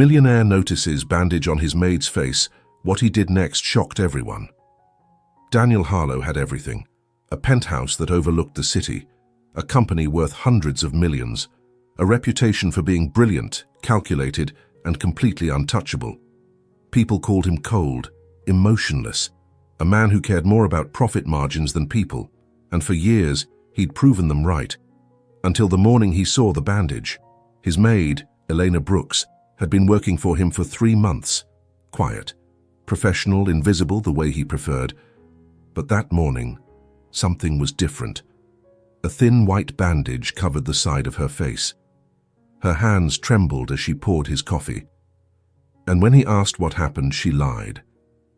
Millionaire notices bandage on his maid's face. What he did next shocked everyone. Daniel Harlow had everything. A penthouse that overlooked the city, a company worth hundreds of millions, a reputation for being brilliant, calculated, and completely untouchable. People called him cold, emotionless, a man who cared more about profit margins than people, and for years he'd proven them right. Until the morning he saw the bandage. His maid, Elena Brooks, had been working for him for 3 months. Quiet, professional, invisible the way he preferred. But that morning, something was different. A thin white bandage covered the side of her face. Her hands trembled as she poured his coffee. And when he asked what happened, she lied.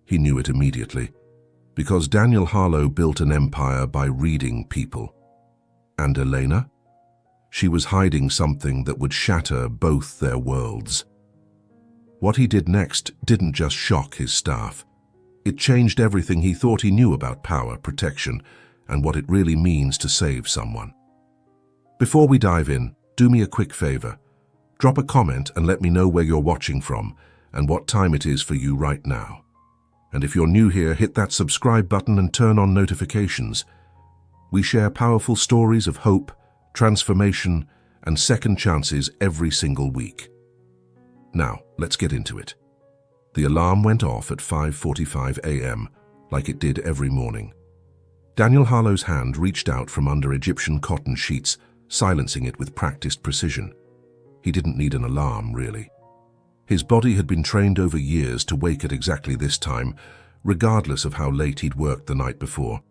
He knew it immediately, because Daniel Harlow built an empire by reading people. And Elena? She was hiding something that would shatter both their worlds. What he did next didn't just shock his staff. It changed everything he thought he knew about power, protection, and what it really means to save someone. Before we dive in, do me a quick favor. Drop a comment and let me know where you're watching from and what time it is for you right now. And if you're new here, hit that subscribe button and turn on notifications. We share powerful stories of hope, transformation, and second chances every single week. Now, let's get into it. The alarm went off at 5:45 a.m., like it did every morning. Daniel Harlow's hand reached out from under Egyptian cotton sheets, silencing it with practiced precision. He didn't need an alarm, really. His body had been trained over years to wake at exactly this time, regardless of how late he'd worked the night before.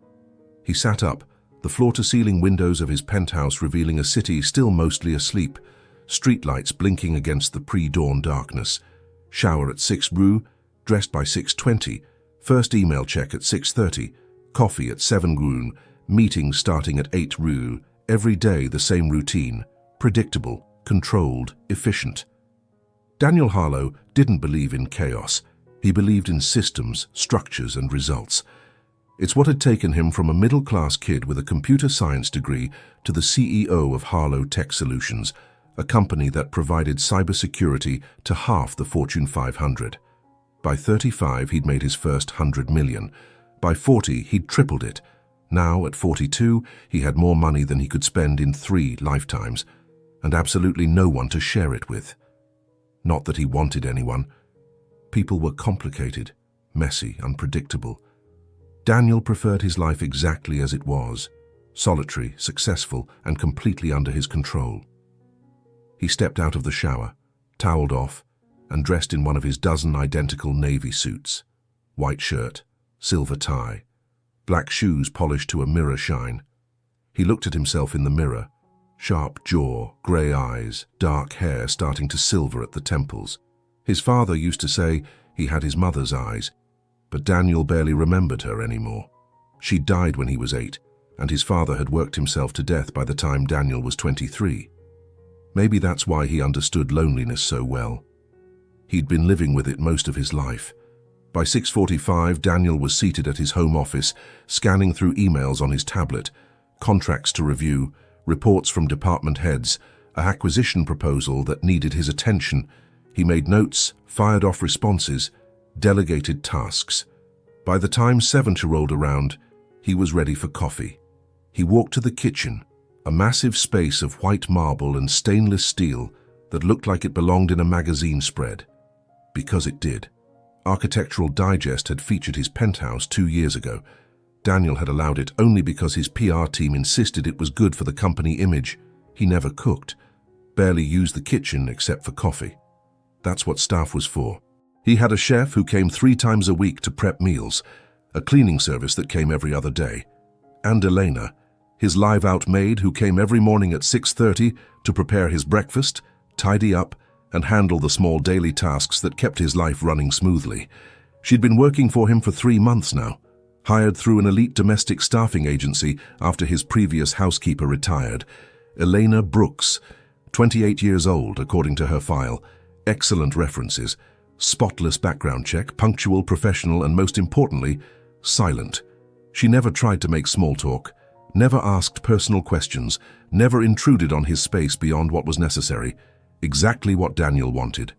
He sat up, the floor-to-ceiling windows of his penthouse revealing a city still mostly asleep, streetlights blinking against the pre-dawn darkness. Shower at 6 Rue, dressed by 6:20, first email check at 6:30, coffee at 7 Rue, meetings starting at 8 Rue, every day the same routine, predictable, controlled, efficient. Daniel Harlow didn't believe in chaos. He believed in systems, structures, and results. It's what had taken him from a middle-class kid with a computer science degree to the CEO of Harlow Tech Solutions, a company that provided cybersecurity to half the Fortune 500. By 35, he'd made his first 100 million. By 40, he'd tripled it. Now, at 42, he had more money than he could spend in 3 lifetimes, and absolutely no one to share it with. Not that he wanted anyone. People were complicated, messy, unpredictable. Daniel preferred his life exactly as it was, solitary, successful, and completely under his control. He stepped out of the shower, toweled off, and dressed in one of his dozen identical navy suits. White shirt, silver tie, black shoes polished to a mirror shine. He looked at himself in the mirror, sharp jaw, grey eyes, dark hair starting to silver at the temples. His father used to say he had his mother's eyes, but Daniel barely remembered her anymore. She died when he was 8, and his father had worked himself to death by the time Daniel was 23. Maybe that's why he understood loneliness so well. He'd been living with it most of his life. By 6:45, Daniel was seated at his home office, scanning through emails on his tablet, contracts to review, reports from department heads, an acquisition proposal that needed his attention. He made notes, fired off responses, delegated tasks. By the time 7 rolled around, he was ready for coffee. He walked to the kitchen, a massive space of white marble and stainless steel that looked like it belonged in a magazine spread. Because it did. Architectural Digest had featured his penthouse 2 years ago. Daniel had allowed it only because his PR team insisted it was good for the company image. He never cooked, barely used the kitchen except for coffee. That's what staff was for. He had a chef who came 3 times a week to prep meals, a cleaning service that came every other day, and Elena, his live-out maid who came every morning at 6:30 to prepare his breakfast, tidy up, and handle the small daily tasks that kept his life running smoothly. She'd been working for him for 3 months now, hired through an elite domestic staffing agency after his previous housekeeper retired. Elena Brooks, 28 years old according to her file, excellent references, spotless background check, punctual, professional, and most importantly, silent. She never tried to make small talk, never asked personal questions, never intruded on his space beyond what was necessary. Exactly what Daniel wanted.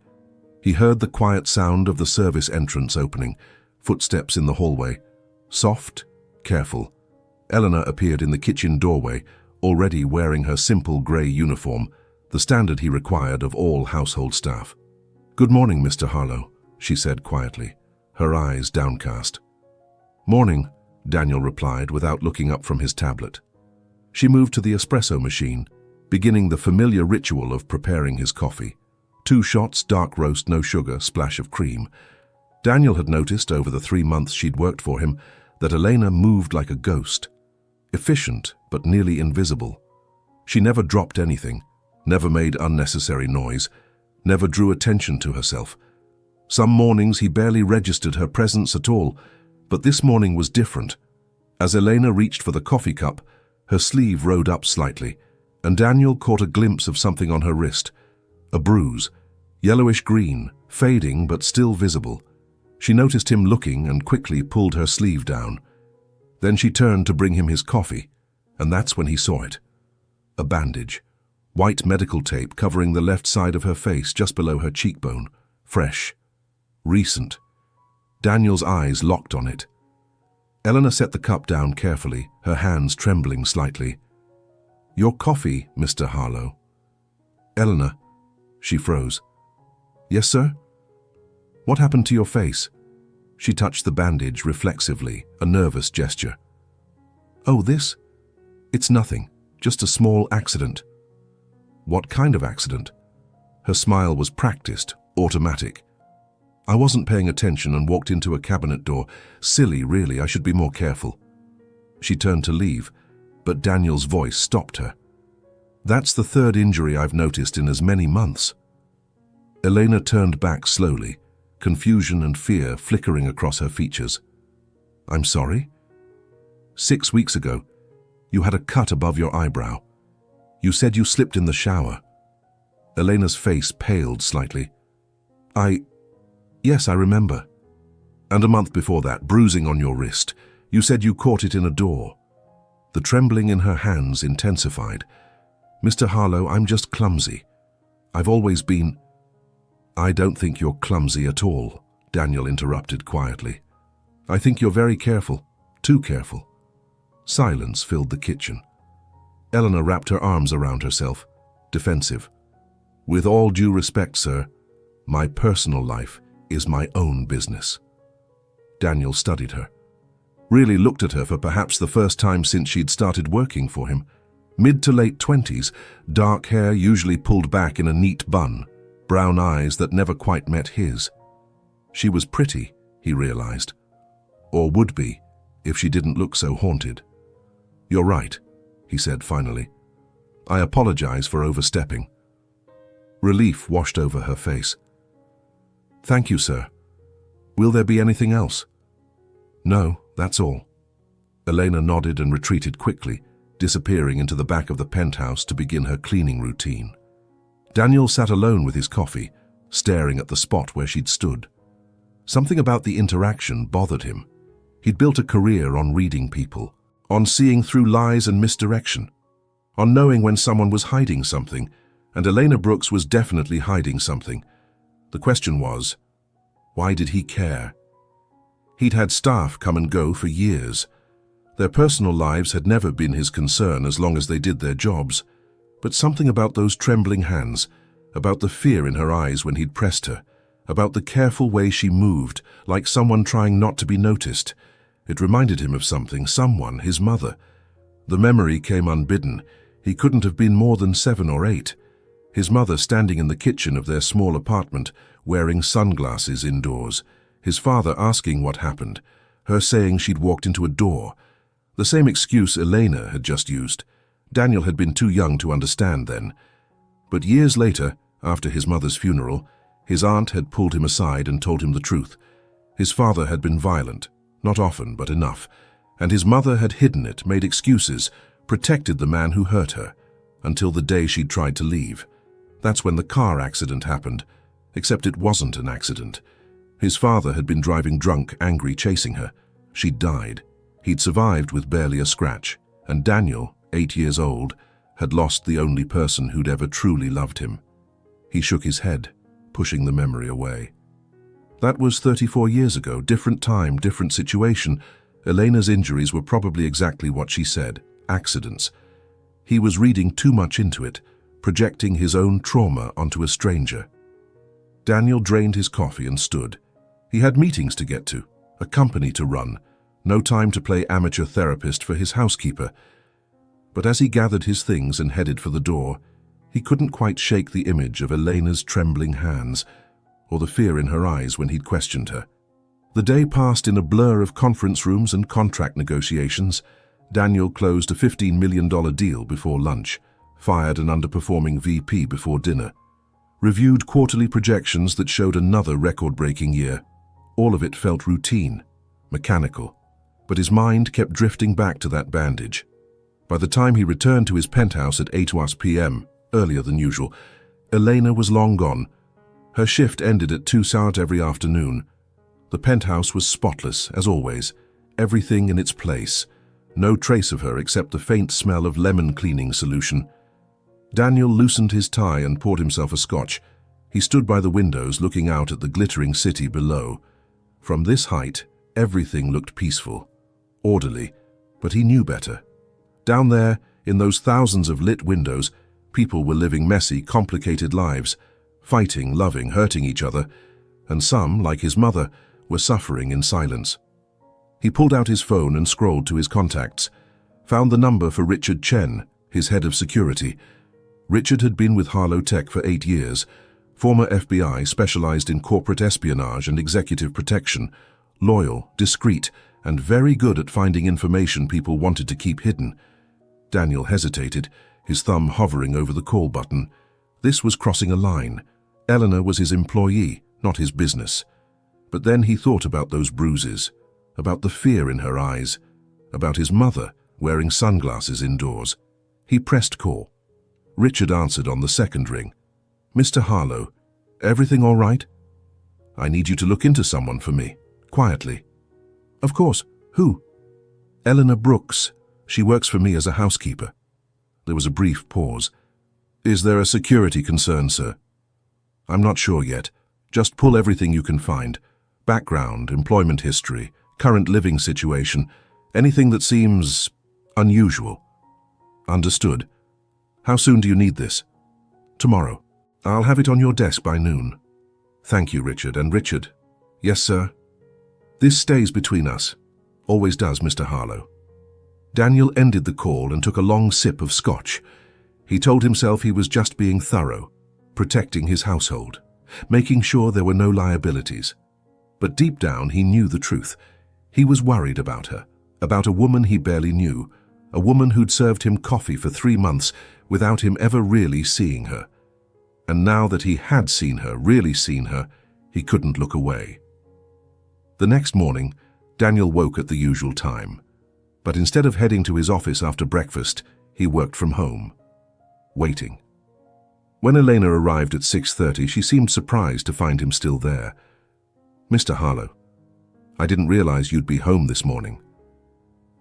He heard the quiet sound of the service entrance opening, footsteps in the hallway. Soft, careful. Eleanor appeared in the kitchen doorway, already wearing her simple grey uniform, the standard he required of all household staff. "Good morning, Mr. Harlow," she said quietly, her eyes downcast. "Morning," Daniel replied without looking up from his tablet. She moved to the espresso machine, beginning the familiar ritual of preparing his coffee. 2 shots, dark roast, no sugar, splash of cream. Daniel had noticed over the 3 months she'd worked for him that Elena moved like a ghost. Efficient, but nearly invisible. She never dropped anything, never made unnecessary noise, never drew attention to herself. Some mornings he barely registered her presence at all, but this morning was different. As Elena reached for the coffee cup, her sleeve rode up slightly, and Daniel caught a glimpse of something on her wrist. A bruise, yellowish-green, fading but still visible. She noticed him looking and quickly pulled her sleeve down. Then she turned to bring him his coffee, and that's when he saw it. A bandage. White medical tape covering the left side of her face just below her cheekbone. Fresh. Recent. Daniel's eyes locked on it. Eleanor set the cup down carefully, her hands trembling slightly. "Your coffee, Mr. Harlow." "Eleanor." She froze. "Yes, sir?" "What happened to your face?" She touched the bandage reflexively, a nervous gesture. "Oh, this? It's nothing, just a small accident." "What kind of accident?" Her smile was practiced, automatic. "I wasn't paying attention and walked into a cabinet door. Silly, really, I should be more careful." She turned to leave, but Daniel's voice stopped her. "That's the 3rd injury I've noticed in as many months." Elena turned back slowly, confusion and fear flickering across her features. "I'm sorry?" "6 weeks ago, you had a cut above your eyebrow. You said you slipped in the shower." Elena's face paled slightly. Yes, I remember. And a month before that, bruising on your wrist. You said you caught it in a door." The trembling in her hands intensified. "Mr. Harlow, I'm just clumsy. I've always been—" "I don't think you're clumsy at all," Daniel interrupted quietly. "I think you're very careful, too careful." Silence filled the kitchen. Eleanor wrapped her arms around herself, defensive. "With all due respect, sir, my personal life is my own business." Daniel studied her, really looked at her for perhaps the first time since she'd started working for him. Mid to late 20s, dark hair usually pulled back in a neat bun, brown eyes that never quite met his. She was pretty, he realized, or would be if she didn't look so haunted. "You're right," he said finally. "I apologize for overstepping." Relief washed over her face. "Thank you, sir. Will there be anything else?" "No, that's all." Elena nodded and retreated quickly, disappearing into the back of the penthouse to begin her cleaning routine. Daniel sat alone with his coffee, staring at the spot where she'd stood. Something about the interaction bothered him. He'd built a career on reading people, on seeing through lies and misdirection, on knowing when someone was hiding something, and Elena Brooks was definitely hiding something. The question was, why did he care? He'd had staff come and go for years. Their personal lives had never been his concern as long as they did their jobs. But something about those trembling hands, about the fear in her eyes when he'd pressed her, about the careful way she moved, like someone trying not to be noticed. It reminded him of something, someone, his mother. The memory came unbidden. He couldn't have been more than 7 or 8. His mother standing in the kitchen of their small apartment, wearing sunglasses indoors. His father asking what happened, her saying she'd walked into a door. The same excuse Elena had just used. Daniel had been too young to understand then. But years later, after his mother's funeral, his aunt had pulled him aside and told him the truth. His father had been violent, not often, but enough, and his mother had hidden it, made excuses, protected the man who hurt her, until the day she'd tried to leave. That's when the car accident happened, except it wasn't an accident. His father had been driving drunk, angry, chasing her. She'd died. He'd survived with barely a scratch, and Daniel, 8 years old, had lost the only person who'd ever truly loved him. He shook his head, pushing the memory away. That was 34 years ago, different time, different situation. Elena's injuries were probably exactly what she said, accidents. He was reading too much into it, projecting his own trauma onto a stranger. Daniel drained his coffee and stood. He had meetings to get to, a company to run, no time to play amateur therapist for his housekeeper. But as he gathered his things and headed for the door, he couldn't quite shake the image of Elena's trembling hands, or the fear in her eyes when he'd questioned her. The day passed in a blur of conference rooms and contract negotiations. Daniel closed a $15 million deal before lunch, fired an underperforming VP before dinner, reviewed quarterly projections that showed another record-breaking year. All of it felt routine, mechanical, but his mind kept drifting back to that bandage. By the time he returned to his penthouse at 8 p.m., earlier than usual, Elena was long gone. Her shift ended at 2 every afternoon. The penthouse was spotless, as always, everything in its place. No trace of her except the faint smell of lemon cleaning solution. Daniel loosened his tie and poured himself a scotch. He stood by the windows looking out at the glittering city below. From this height, everything looked peaceful, orderly, but he knew better. Down there, in those thousands of lit windows, people were living messy, complicated lives, fighting, loving, hurting each other, and some, like his mother, were suffering in silence. He pulled out his phone and scrolled to his contacts, found the number for Richard Chen, his head of security. Richard had been with Harlow Tech for 8 years, former FBI, specialized in corporate espionage and executive protection, loyal, discreet, and very good at finding information people wanted to keep hidden. Daniel hesitated, his thumb hovering over the call button. This was crossing a line. Eleanor was his employee, not his business. But then he thought about those bruises, about the fear in her eyes, about his mother wearing sunglasses indoors. He pressed call. Richard answered on the second ring. "Mr. Harlow, everything all right? I need you to look into someone for me, quietly." "Of course. Who?" "Eleanor Brooks. She works for me as a housekeeper." There was a brief pause. "Is there a security concern, sir?" "I'm not sure yet. Just pull everything you can find. Background, employment history, current living situation, anything that seems unusual." "Understood. How soon do you need this?" "Tomorrow. I'll have it on your desk by noon." "Thank you, Richard. And Richard." "Yes, sir." "This stays between us. Always does, Mr. Harlow." Daniel ended the call and took a long sip of scotch. He told himself he was just being thorough, protecting his household, making sure there were no liabilities. But deep down he knew the truth. He was worried about her, about a woman he barely knew, a woman who'd served him coffee for 3 months without him ever really seeing her. And now that he had seen her, really seen her, he couldn't look away. The next morning, Daniel woke at the usual time. But instead of heading to his office after breakfast, he worked from home, waiting. When Elena arrived at 6:30, she seemed surprised to find him still there. "Mr. Harlow, I didn't realize you'd be home this morning."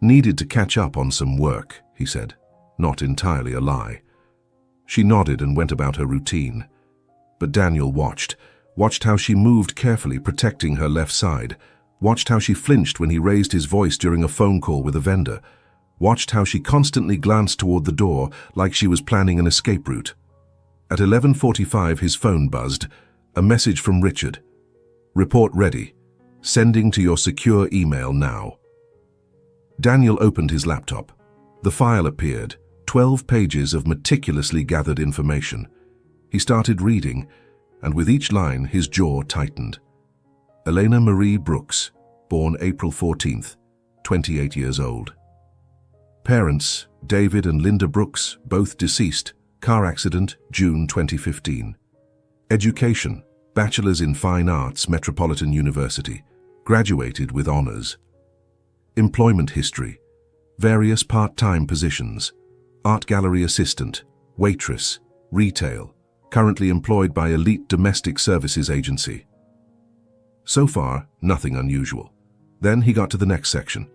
"Needed to catch up on some work," he said, not entirely a lie. She nodded and went about her routine. But Daniel watched how she moved carefully, protecting her left side, watched how she flinched when he raised his voice during a phone call with a vendor, watched how she constantly glanced toward the door like she was planning an escape route. At 11:45 his phone buzzed, a message from Richard. "Report ready. Sending to your secure email now." Daniel opened his laptop. The file appeared, 12 pages of meticulously gathered information. He started reading, and with each line his jaw tightened. Elena Marie Brooks, born April 14th, 28 years old. Parents, David and Linda Brooks, both deceased, car accident, June 2015. Education, Bachelor's in Fine Arts, Metropolitan University, graduated with honors. Employment history, various part-time positions, art gallery assistant, waitress, retail, currently employed by Elite Domestic Services Agency. So far, nothing unusual. Then he got to the next section.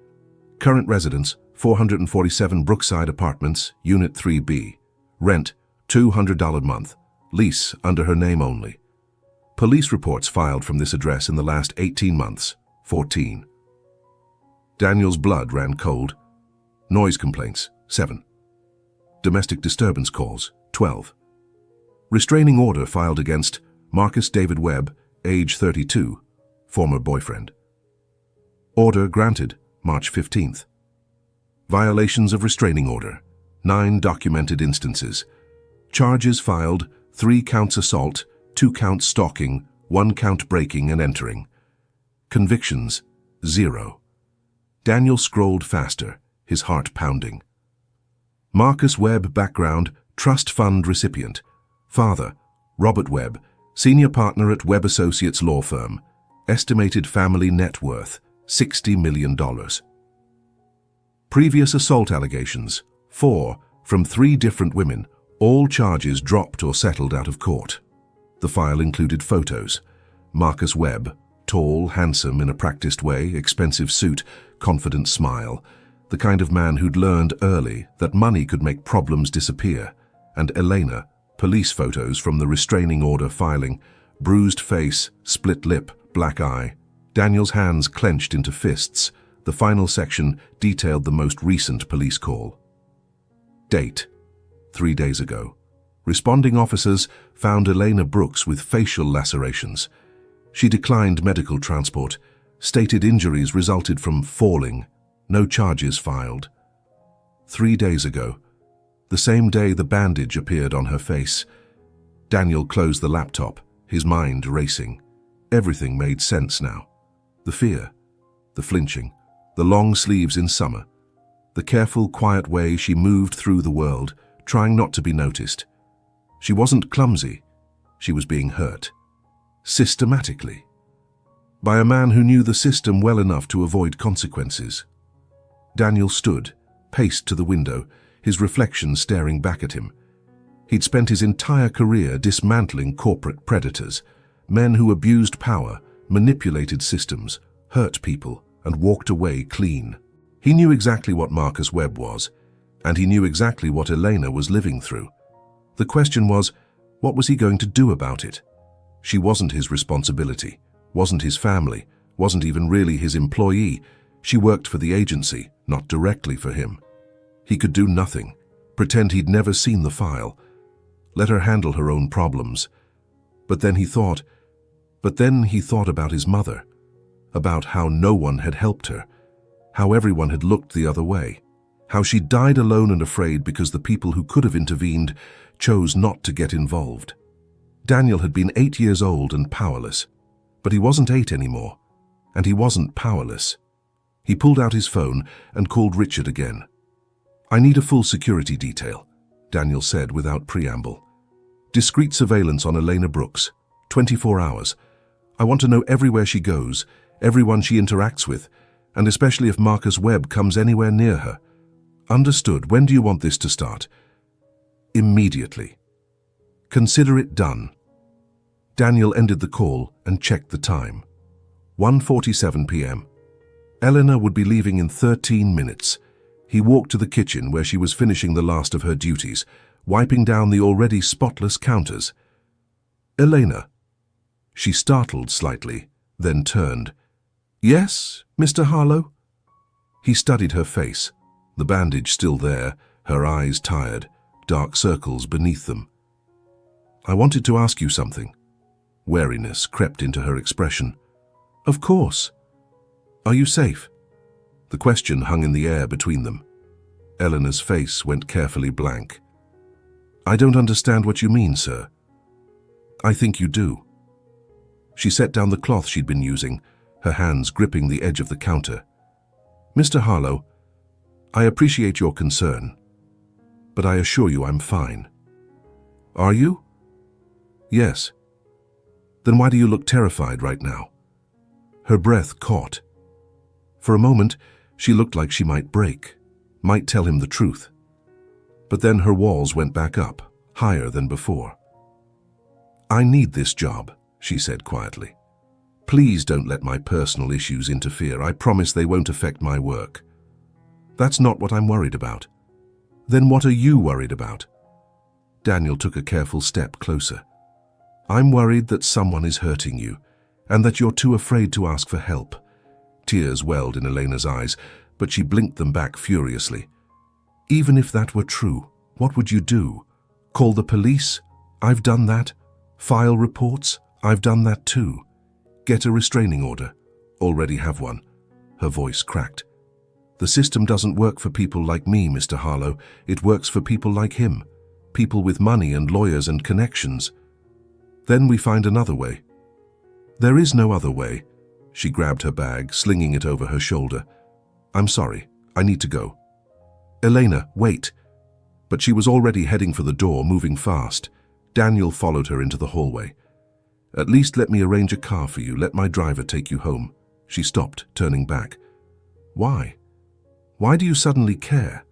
Current residence, 447 Brookside Apartments, Unit 3B. Rent, $200 a month. Lease under her name only. Police reports filed from this address in the last 18 months, 14. Daniel's blood ran cold. Noise complaints, 7. Domestic disturbance calls, 12. Restraining order filed against Marcus David Webb, age 32, former boyfriend. Order granted, March 15th. Violations of restraining order, 9 documented instances. Charges filed, 3 counts assault, 2 counts stalking, 1 count breaking and entering. Convictions, 0. Daniel scrolled faster, his heart pounding. Marcus Webb background, trust fund recipient. Father, Robert Webb, senior partner at Webb Associates law firm. Estimated family net worth, $60 million. Previous assault allegations, 4, from 3 different women, all charges dropped or settled out of court. The file included photos. Marcus Webb, tall, handsome in a practiced way, expensive suit, confident smile, the kind of man who'd learned early that money could make problems disappear, and Elena, police photos from the restraining order filing, bruised face, split lip, black eye. Daniel's hands clenched into fists. The final section detailed the most recent police call. Date: 3 days ago. Responding officers found Elena Brooks with facial lacerations. She declined medical transport. Stated injuries resulted from falling. No charges filed. 3 days ago. The same day the bandage appeared on her face. Daniel closed the laptop, his mind racing. Everything made sense now. The fear, the flinching, the long sleeves in summer, the careful, quiet way she moved through the world, trying not to be noticed. She wasn't clumsy. She was being hurt. Systematically. By a man who knew the system well enough to avoid consequences. Daniel stood, paced to the window, his reflection staring back at him. He'd spent his entire career dismantling corporate predators, men who abused power, manipulated systems, hurt people, and walked away clean. He knew exactly what Marcus Webb was, and he knew exactly what Elena was living through. The question was, what was he going to do about it? She wasn't his responsibility, wasn't his family, wasn't even really his employee. She worked for the agency, not directly for him. He could do nothing, pretend he'd never seen the file, let her handle her own problems. But then he thought about his mother, about how no one had helped her, how everyone had looked the other way, how she died alone and afraid because the people who could have intervened chose not to get involved. Daniel had been 8 years old and powerless, but he wasn't 8 anymore, and he wasn't powerless. He pulled out his phone and called Richard again. "I need a full security detail," Daniel said without preamble. "Discreet surveillance on Elena Brooks, 24 hours. I want to know everywhere she goes, everyone she interacts with, and especially if Marcus Webb comes anywhere near her." "Understood. When do you want this to start?" "Immediately." "Consider it done." Daniel ended the call and checked the time. 1:47 p.m. Elena would be leaving in 13 minutes. He walked to the kitchen where she was finishing the last of her duties, wiping down the already spotless counters. "Elena." She startled slightly, then turned. "Yes, Mr. Harlow?" He studied her face, the bandage still there, her eyes tired, dark circles beneath them. "I wanted to ask you something." Wariness crept into her expression. "Of course." "Are you safe?" The question hung in the air between them. Eleanor's face went carefully blank. "I don't understand what you mean, sir." "I think you do." She set down the cloth she'd been using, her hands gripping the edge of the counter. "Mr. Harlow, I appreciate your concern, but I assure you I'm fine." "Are you?" "Yes." "Then why do you look terrified right now?" Her breath caught. For a moment, she looked like she might break, might tell him the truth. But then her walls went back up, higher than before. "I need this job," she said quietly. "Please don't let my personal issues interfere. I promise they won't affect my work." "That's not what I'm worried about." "Then what are you worried about?" Daniel took a careful step closer. I'm worried that someone is hurting you, and that you're too afraid to ask for help. Tears welled in Elena's eyes, but she blinked them back furiously. Even if that were true, what would you do? Call the police? I've done that. File reports? I've done that too. Get a restraining order? Already have one. Her voice cracked. The system doesn't work for people like me, Mr. Harlow. It works for people like him. People with money and lawyers and connections. Then we find another way. There is no other way. She grabbed her bag, slinging it over her shoulder. I'm sorry. I need to go. Elena, wait. But she was already heading for the door, moving fast. Daniel followed her into the hallway. At least let me arrange a car for you. Let my driver take you home. She stopped, turning back. Why? Why do you suddenly care?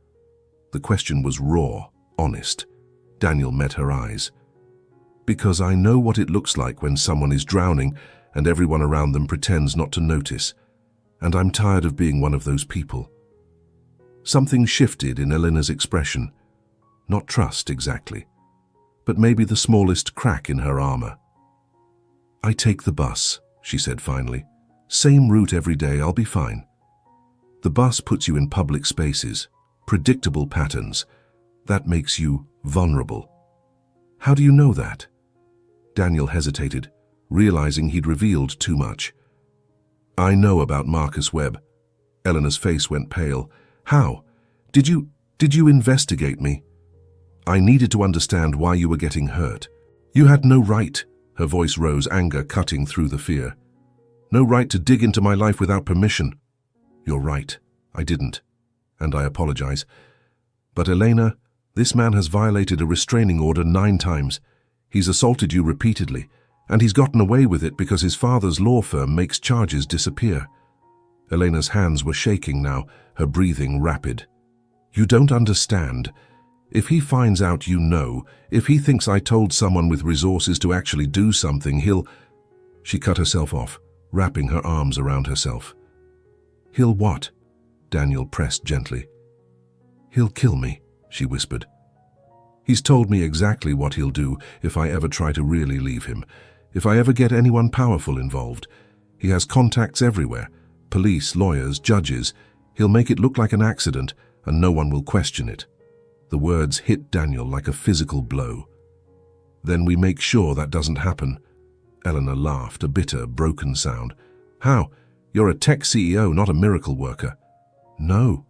The question was raw, honest. Daniel met her eyes. Because I know what it looks like when someone is drowning and everyone around them pretends not to notice. And I'm tired of being one of those people. Something shifted in Elena's expression. Not trust, exactly, but maybe the smallest crack in her armor. I take the bus, she said finally. Same route every day, I'll be fine. The bus puts you in public spaces, predictable patterns. That makes you vulnerable. How do you know that? Daniel hesitated, realizing he'd revealed too much. I know about Marcus Webb. Eleanor's face went pale. How? Did you investigate me? I needed to understand why you were getting hurt. You had no right. Her voice rose, anger cutting through the fear. No right to dig into my life without permission. You're right. I didn't. And I apologize. But Elena, this man has violated a restraining order 9 times. He's assaulted you repeatedly, and he's gotten away with it because his father's law firm makes charges disappear. Elena's hands were shaking now, her breathing rapid. You don't understand. If he finds out you know, if he thinks I told someone with resources to actually do something, he'll... She cut herself off, wrapping her arms around herself. He'll what? Daniel pressed gently. He'll kill me, she whispered. He's told me exactly what he'll do if I ever try to really leave him, if I ever get anyone powerful involved. He has contacts everywhere, police, lawyers, judges. He'll make it look like an accident, and no one will question it. The words hit Daniel like a physical blow. Then we make sure that doesn't happen. Eleanor laughed, a bitter, broken sound. How? You're a tech CEO, not a miracle worker. No,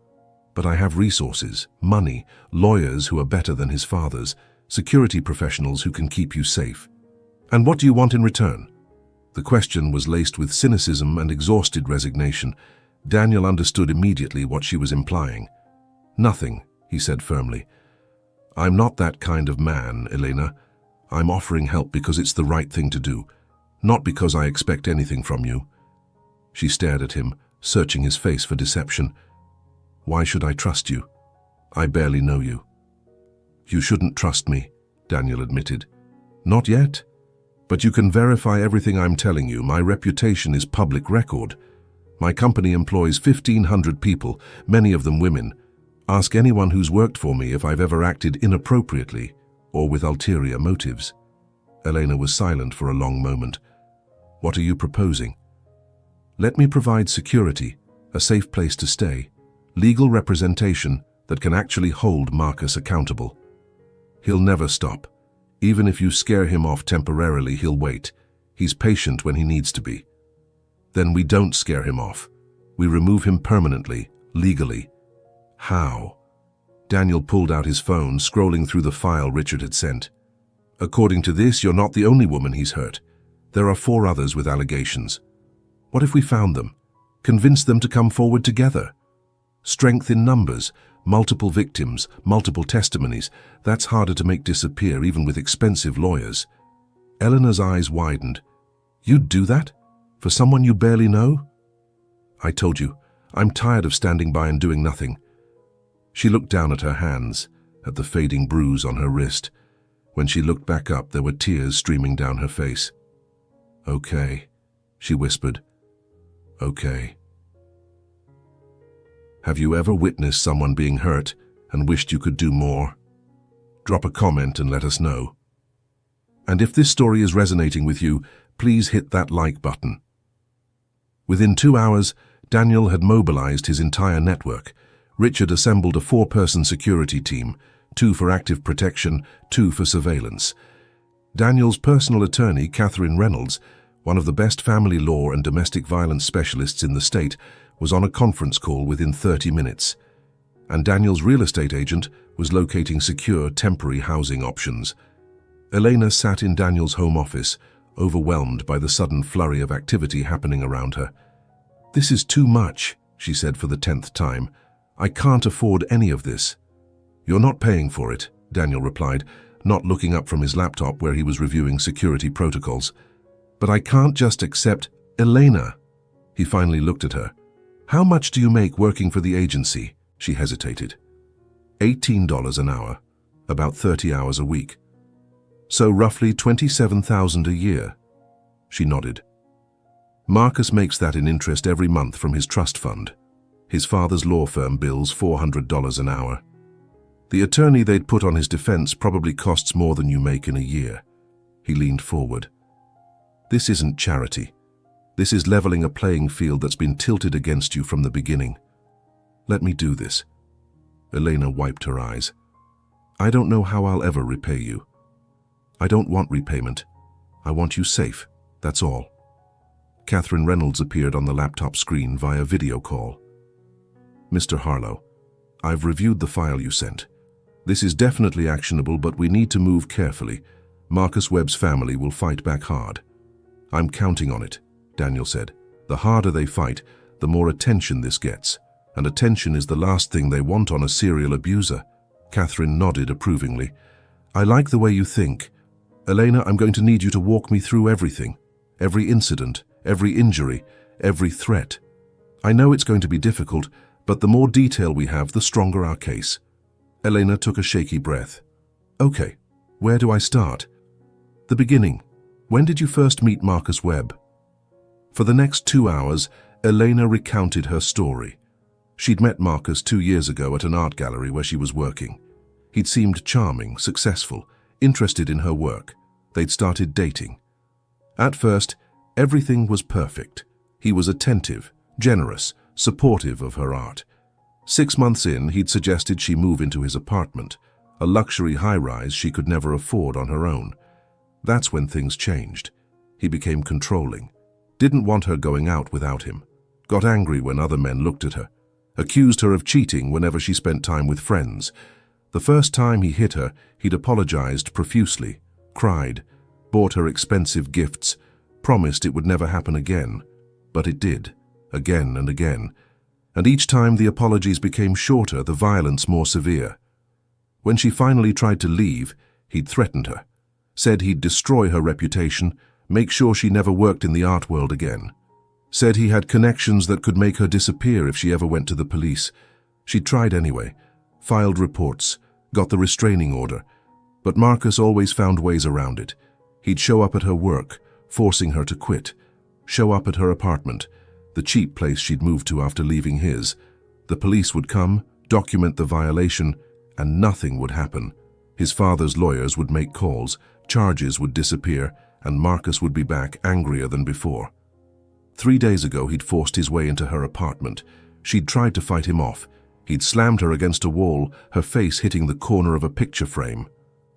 but I have resources, money, lawyers who are better than his father's, security professionals who can keep you safe. And what do you want in return? The question was laced with cynicism and exhausted resignation. Daniel understood immediately what she was implying. Nothing, he said firmly. I'm not that kind of man, Elena. I'm offering help because it's the right thing to do, not because I expect anything from you. She stared at him, searching his face for deception. Why should I trust you? I barely know you. You shouldn't trust me, Daniel admitted. Not yet. But you can verify everything I'm telling you. My reputation is public record. My company employs 1,500 people, many of them women. Ask anyone who's worked for me if I've ever acted inappropriately or with ulterior motives. Elena was silent for a long moment. What are you proposing? Let me provide security, a safe place to stay, legal representation that can actually hold Marcus accountable. He'll never stop. Even if you scare him off temporarily, he'll wait. He's patient when he needs to be. Then we don't scare him off. We remove him permanently, legally. How? Daniel pulled out his phone, scrolling through the file Richard had sent. According to this, you're not the only woman he's hurt. There are 4 others with allegations. What if we found them? Convinced them to come forward together? Strength in numbers, multiple victims, multiple testimonies. That's harder to make disappear even with expensive lawyers. Eleanor's eyes widened. You'd do that? For someone you barely know? I told you, I'm tired of standing by and doing nothing. She looked down at her hands, at the fading bruise on her wrist. When she looked back up, there were tears streaming down her face. Okay, she whispered. Okay. Have you ever witnessed someone being hurt and wished you could do more? Drop a comment and let us know. And if this story is resonating with you, please hit that like button. Within 2 hours, Daniel had mobilized his entire network. Richard assembled a 4-person security team, 2 for active protection, 2 for surveillance. Daniel's personal attorney, Catherine Reynolds, one of the best family law and domestic violence specialists in the state, was on a conference call within 30 minutes. And Daniel's real estate agent was locating secure temporary housing options. Elena sat in Daniel's home office, overwhelmed by the sudden flurry of activity happening around her. "This is too much," she said for the 10th time. "I can't afford any of this." "You're not paying for it," Daniel replied, not looking up from his laptop where he was reviewing security protocols. "But I can't just accept—" "Elena." He finally looked at her. "How much do you make working for the agency?" She hesitated. $18 an hour, about 30 hours a week. "So roughly $27,000 a year." She nodded. "Marcus makes that in interest every month from his trust fund. His father's law firm bills $400 an hour. The attorney they'd put on his defense probably costs more than you make in a year." He leaned forward. "This isn't charity. This is leveling a playing field that's been tilted against you from the beginning. Let me do this." Elena wiped her eyes. "I don't know how I'll ever repay you. I don't want repayment. I want you safe, that's all." Catherine Reynolds appeared on the laptop screen via video call. "Mr. Harlow, I've reviewed the file you sent. This is definitely actionable, but we need to move carefully. Marcus Webb's family will fight back hard." "I'm counting on it," Daniel said. "The harder they fight, the more attention this gets. And attention is the last thing they want on a serial abuser." Catherine nodded approvingly. "I like the way you think. Elena, I'm going to need you to walk me through everything. Every incident, every injury, every threat. I know it's going to be difficult, but the more detail we have, the stronger our case." Elena took a shaky breath. "Okay, where do I start?" "The beginning. When did you first meet Marcus Webb?" For the next 2 hours, Elena recounted her story. She'd met Marcus 2 years ago at an art gallery where she was working. He'd seemed charming, successful, interested in her work. They'd started dating. At first, everything was perfect. He was attentive, generous, supportive of her art. 6 months in, he'd suggested she move into his apartment, a luxury high-rise she could never afford on her own. That's when things changed. He became controlling, didn't want her going out without him, got angry when other men looked at her, accused her of cheating whenever she spent time with friends. The first time he hit her, he'd apologized profusely, cried, bought her expensive gifts, promised it would never happen again. But it did, again and again. And each time the apologies became shorter, the violence more severe. When she finally tried to leave, he'd threatened her, said he'd destroy her reputation, make sure she never worked in the art world again. Said he had connections that could make her disappear if she ever went to the police. She tried anyway, filed reports, got the restraining order, but Marcus always found ways around it. He'd show up at her work, forcing her to quit, show up at her apartment, the cheap place she'd moved to after leaving his. The police would come, document the violation, and nothing would happen. His father's lawyers would make calls, charges would disappear, and Marcus would be back angrier than before. 3 days ago, he'd forced his way into her apartment. She'd tried to fight him off. He'd slammed her against a wall, her face hitting the corner of a picture frame.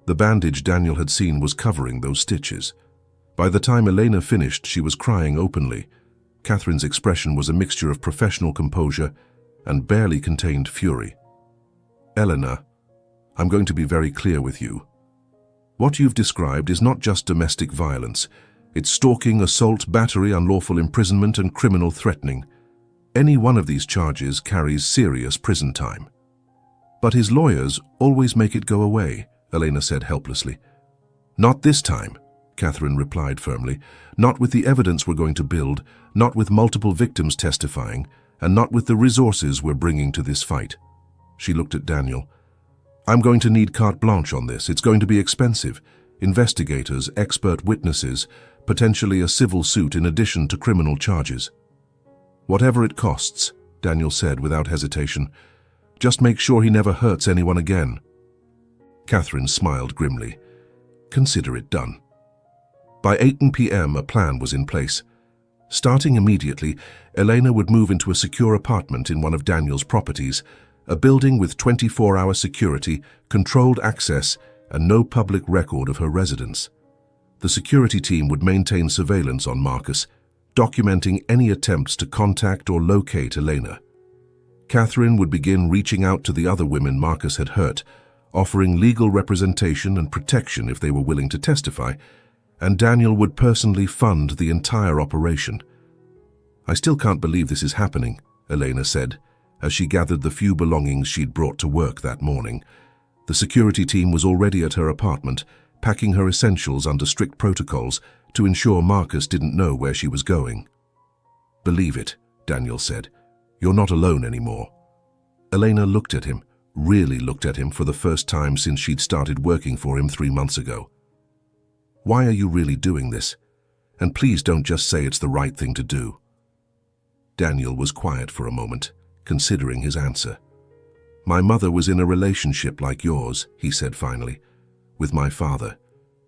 The bandage Daniel had seen was covering those stitches. By the time Elena finished, she was crying openly. Catherine's expression was a mixture of professional composure and barely contained fury. "Elena, I'm going to be very clear with you. What you've described is not just domestic violence. It's stalking, assault, battery, unlawful imprisonment, and criminal threatening. Any one of these charges carries serious prison time." "But his lawyers always make it go away," Elena said helplessly. "Not this time," Catherine replied firmly. "Not with the evidence we're going to build, not with multiple victims testifying, and not with the resources we're bringing to this fight." She looked at Daniel. "I'm going to need carte blanche on this. It's going to be expensive. Investigators, expert witnesses, potentially a civil suit in addition to criminal charges." "Whatever it costs," Daniel said without hesitation. "Just make sure he never hurts anyone again." Catherine smiled grimly. "Consider it done. By 8 p.m., a plan was in place. Starting immediately, Elena would move into a secure apartment in one of Daniel's properties, a building with 24-hour security, controlled access, and no public record of her residence. The security team would maintain surveillance on Marcus, documenting any attempts to contact or locate Elena. Catherine would begin reaching out to the other women Marcus had hurt, offering legal representation and protection if they were willing to testify, and Daniel would personally fund the entire operation. "I still can't believe this is happening," Elena said, as she gathered the few belongings she'd brought to work that morning. The security team was already at her apartment, packing her essentials under strict protocols to ensure Marcus didn't know where she was going. "Believe it," Daniel said. "You're not alone anymore." Elena looked at him, really looked at him for the first time since she'd started working for him 3 months ago. "Why are you really doing this? And please don't just say it's the right thing to do." Daniel was quiet for a moment, considering his answer. "My mother was in a relationship like yours," he said finally, "with my father.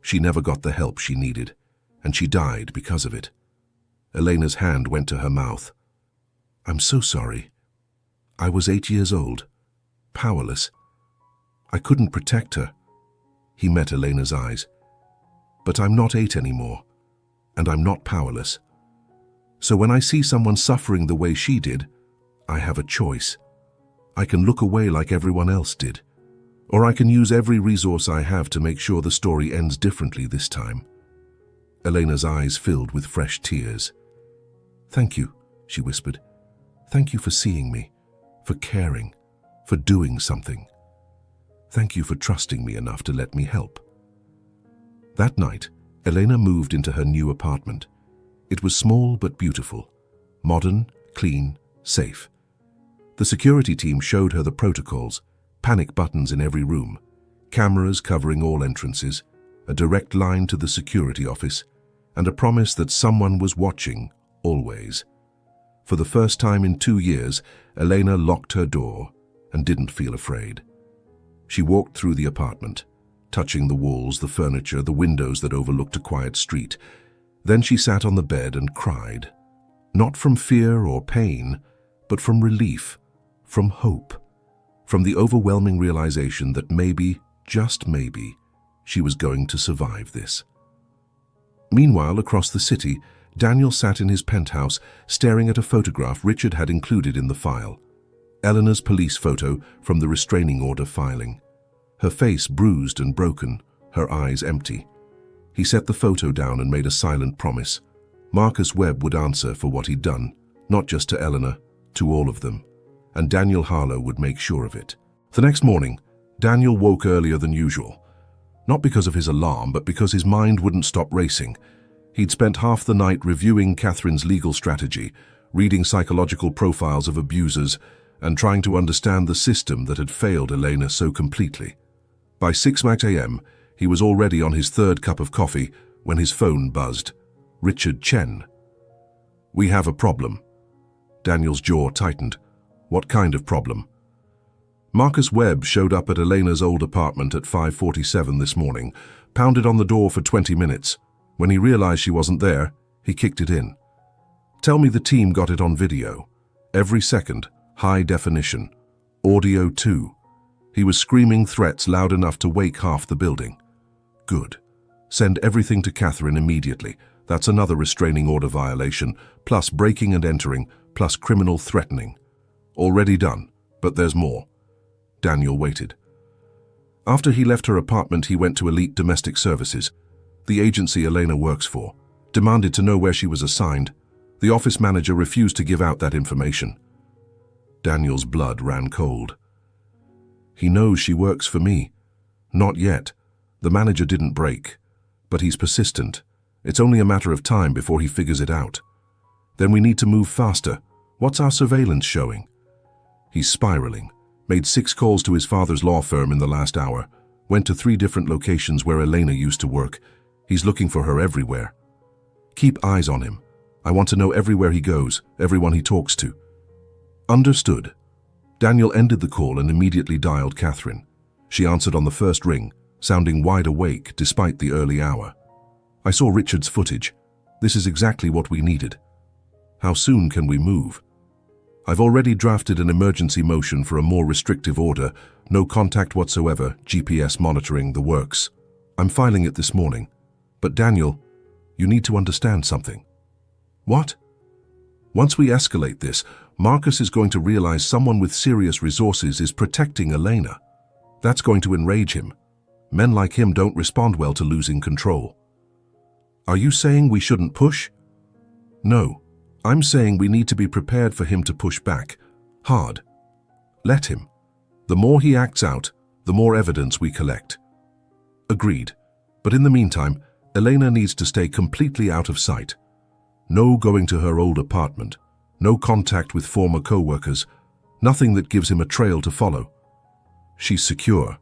She never got the help she needed, and she died because of it." Elena's hand went to her mouth. "I'm so sorry. I was 8 years old, powerless. I couldn't protect her." He met Elena's eyes. "But I'm not 8 anymore, and I'm not powerless. So when I see someone suffering the way she did, I have a choice. I can look away like everyone else did, or I can use every resource I have to make sure the story ends differently this time." Elena's eyes filled with fresh tears. "Thank you," she whispered. "Thank you for seeing me, for caring, for doing something. Thank you for trusting me enough to let me help." That night, Elena moved into her new apartment. It was small but beautiful, modern, clean, safe. The security team showed her the protocols, panic buttons in every room, cameras covering all entrances, a direct line to the security office, and a promise that someone was watching, always. For the first time in 2 years, Elena locked her door and didn't feel afraid. She walked through the apartment, touching the walls, the furniture, the windows that overlooked a quiet street. Then she sat on the bed and cried, not from fear or pain, but from relief, from hope, from the overwhelming realization that maybe, just maybe, she was going to survive this. Meanwhile, across the city, Daniel sat in his penthouse, staring at a photograph Richard had included in the file. Eleanor's police photo from the restraining order filing. Her face bruised and broken, her eyes empty. He set the photo down and made a silent promise. Marcus Webb would answer for what he'd done, not just to Eleanor, to all of them. And Daniel Harlow would make sure of it. The next morning, Daniel woke earlier than usual. Not because of his alarm, but because his mind wouldn't stop racing. He'd spent half the night reviewing Catherine's legal strategy, reading psychological profiles of abusers, and trying to understand the system that had failed Elena so completely. By 6 a.m., he was already on his 3rd cup of coffee when his phone buzzed. Richard Chen. "We have a problem." Daniel's jaw tightened. What kind of problem? Marcus Webb showed up at Elena's old apartment at 5:47 this morning, pounded on the door for 20 minutes. When he realized she wasn't there, he kicked it in. "Tell me the team got it on video. Every second, high definition. Audio too." He was screaming threats loud enough to wake half the building. "Good. Send everything to Catherine immediately. That's another restraining order violation, plus breaking and entering, plus criminal threatening. Already done, but there's more." Daniel waited. After he left her apartment, he went to Elite Domestic Services, the agency Elena works for, demanded to know where she was assigned. The office manager refused to give out that information. Daniel's blood ran cold. He knows she works for me. Not yet. The manager didn't break. But he's persistent. It's only a matter of time before he figures it out. Then we need to move faster. What's our surveillance showing? He's spiraling. Made 6 calls to his father's law firm in the last hour. Went to 3 different locations where Elena used to work. He's looking for her everywhere. Keep eyes on him. I want to know everywhere he goes, everyone he talks to. Understood. Daniel ended the call and immediately dialed Catherine. She answered on the first ring, sounding wide awake despite the early hour. I saw Richard's footage. This is exactly what we needed. How soon can we move? I've already drafted an emergency motion for a more restrictive order, no contact whatsoever, GPS monitoring, the works. I'm filing it this morning. But Daniel, you need to understand something. What? Once we escalate this, Marcus is going to realize someone with serious resources is protecting Elena. That's going to enrage him. Men like him don't respond well to losing control. Are you saying we shouldn't push? No. I'm saying we need to be prepared for him to push back. Hard. Let him. The more he acts out, the more evidence we collect. Agreed. But in the meantime, Elena needs to stay completely out of sight. No going to her old apartment. No contact with former co-workers. Nothing that gives him a trail to follow. She's secure.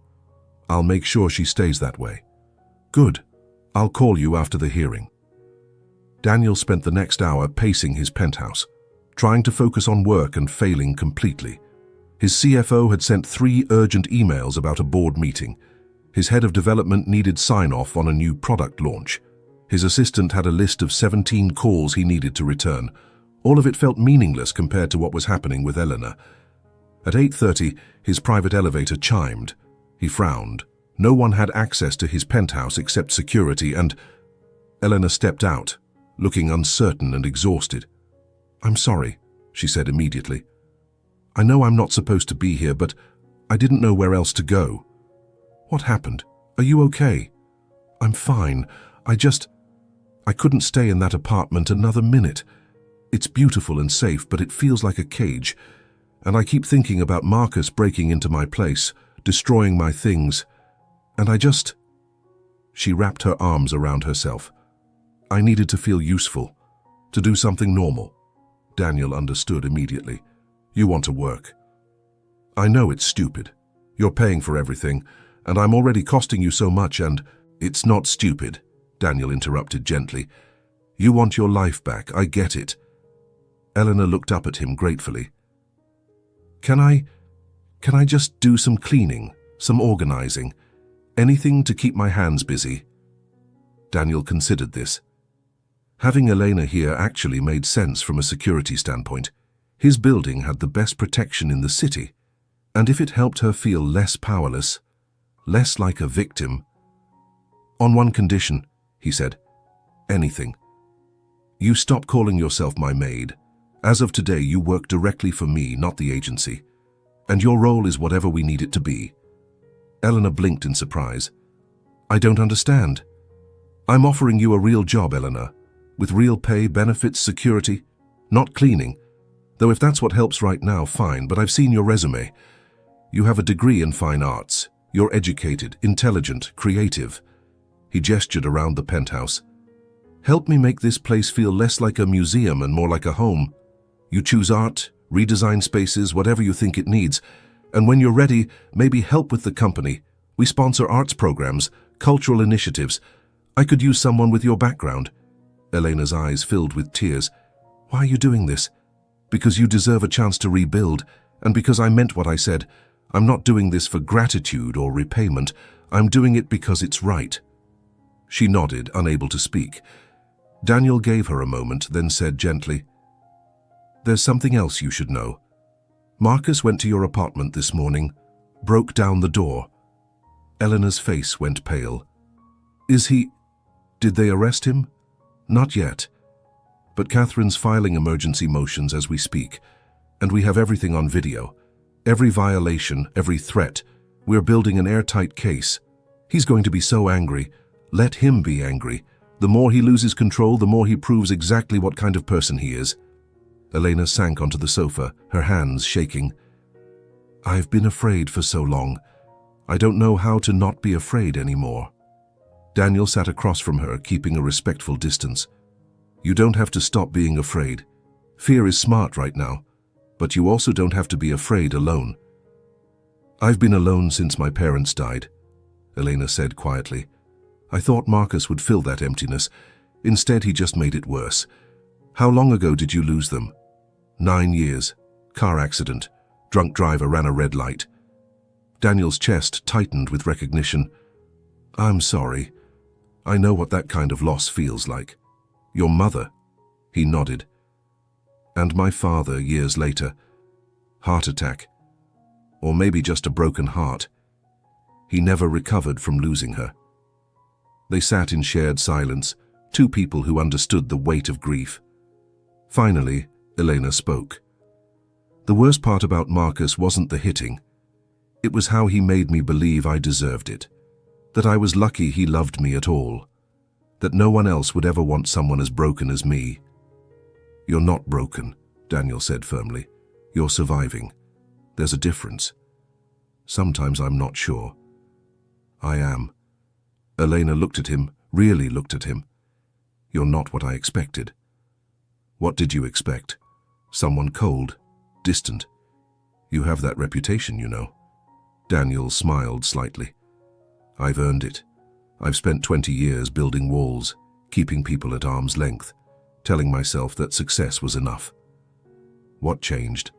I'll make sure she stays that way. Good. I'll call you after the hearing. Daniel spent the next hour pacing his penthouse, trying to focus on work and failing completely. His CFO had sent 3 urgent emails about a board meeting. His head of development needed sign-off on a new product launch. His assistant had a list of 17 calls he needed to return. All of it felt meaningless compared to what was happening with Eleanor. At 8:30, his private elevator chimed. He frowned. No one had access to his penthouse except security, and Eleanor stepped out, looking uncertain and exhausted. "I'm sorry," she said immediately. "I know I'm not supposed to be here, but I didn't know where else to go." "What happened? Are you okay?" "I'm fine. I couldn't stay in that apartment another minute. It's beautiful and safe, but it feels like a cage. And I keep thinking about Marcus breaking into my place, destroying my things. And She wrapped her arms around herself. I needed to feel useful, to do something normal. Daniel understood immediately. "You want to work." "I know it's stupid. You're paying for everything, and I'm already costing you so much, and—" "It's not stupid," Daniel interrupted gently. "You want your life back, I get it." Eleanor looked up at him gratefully. Can I just do some cleaning, some organizing, anything to keep my hands busy?" Daniel considered this. Having Elena here actually made sense from a security standpoint. His building had the best protection in the city, and if it helped her feel less powerless, less like a victim— "On one condition," he said. "Anything. You stop calling yourself my maid. As of today, you work directly for me, not the agency. And your role is whatever we need it to be." Eleanor blinked in surprise. "I don't understand." "I'm offering you a real job, Eleanor, with real pay, benefits, security, not cleaning. Though if that's what helps right now, fine, but I've seen your resume. You have a degree in fine arts. You're educated, intelligent, creative." He gestured around the penthouse. "Help me make this place feel less like a museum and more like a home. You choose art, redesign spaces, whatever you think it needs. And when you're ready, maybe help with the company. We sponsor arts programs, cultural initiatives. I could use someone with your background." Elena's eyes filled with tears. "Why are you doing this?" "Because you deserve a chance to rebuild, and because I meant what I said. I'm not doing this for gratitude or repayment. I'm doing it because it's right." She nodded, unable to speak. Daniel gave her a moment, then said gently, "There's something else you should know. Marcus went to your apartment this morning, broke down the door." Eleanor's face went pale. Did they arrest him?" "Not yet. But Catherine's filing emergency motions as we speak, and we have everything on video. Every violation, every threat. We're building an airtight case. He's going to be so angry. Let him be angry. The more he loses control, the more he proves exactly what kind of person he is." Elena sank onto the sofa, her hands shaking. "I've been afraid for so long. I don't know how to not be afraid anymore." Daniel sat across from her, keeping a respectful distance. "You don't have to stop being afraid. Fear is smart right now, but you also don't have to be afraid alone." "I've been alone since my parents died," Elena said quietly. "I thought Marcus would fill that emptiness. Instead, he just made it worse. How long ago did you lose them?" 9 years. Car accident. Drunk driver ran a red light." Daniel's chest tightened with recognition. "I'm sorry. I know what that kind of loss feels like. Your mother? He nodded. And my father, years later. Heart attack. Or maybe just a broken heart. He never recovered from losing her. They sat in shared silence, two people who understood the weight of grief. Finally, Elena spoke. The worst part about Marcus wasn't the hitting. It was how he made me believe I deserved it. That I was lucky he loved me at all. That no one else would ever want someone as broken as me. You're not broken, Daniel said firmly. You're surviving. There's a difference. Sometimes I'm not sure. I am. Elena looked at him, really looked at him. You're not what I expected. What did you expect? Someone cold, distant. You have that reputation, you know. Daniel smiled slightly. I've earned it. I've spent 20 years building walls, keeping people at arm's length, telling myself that success was enough. What changed?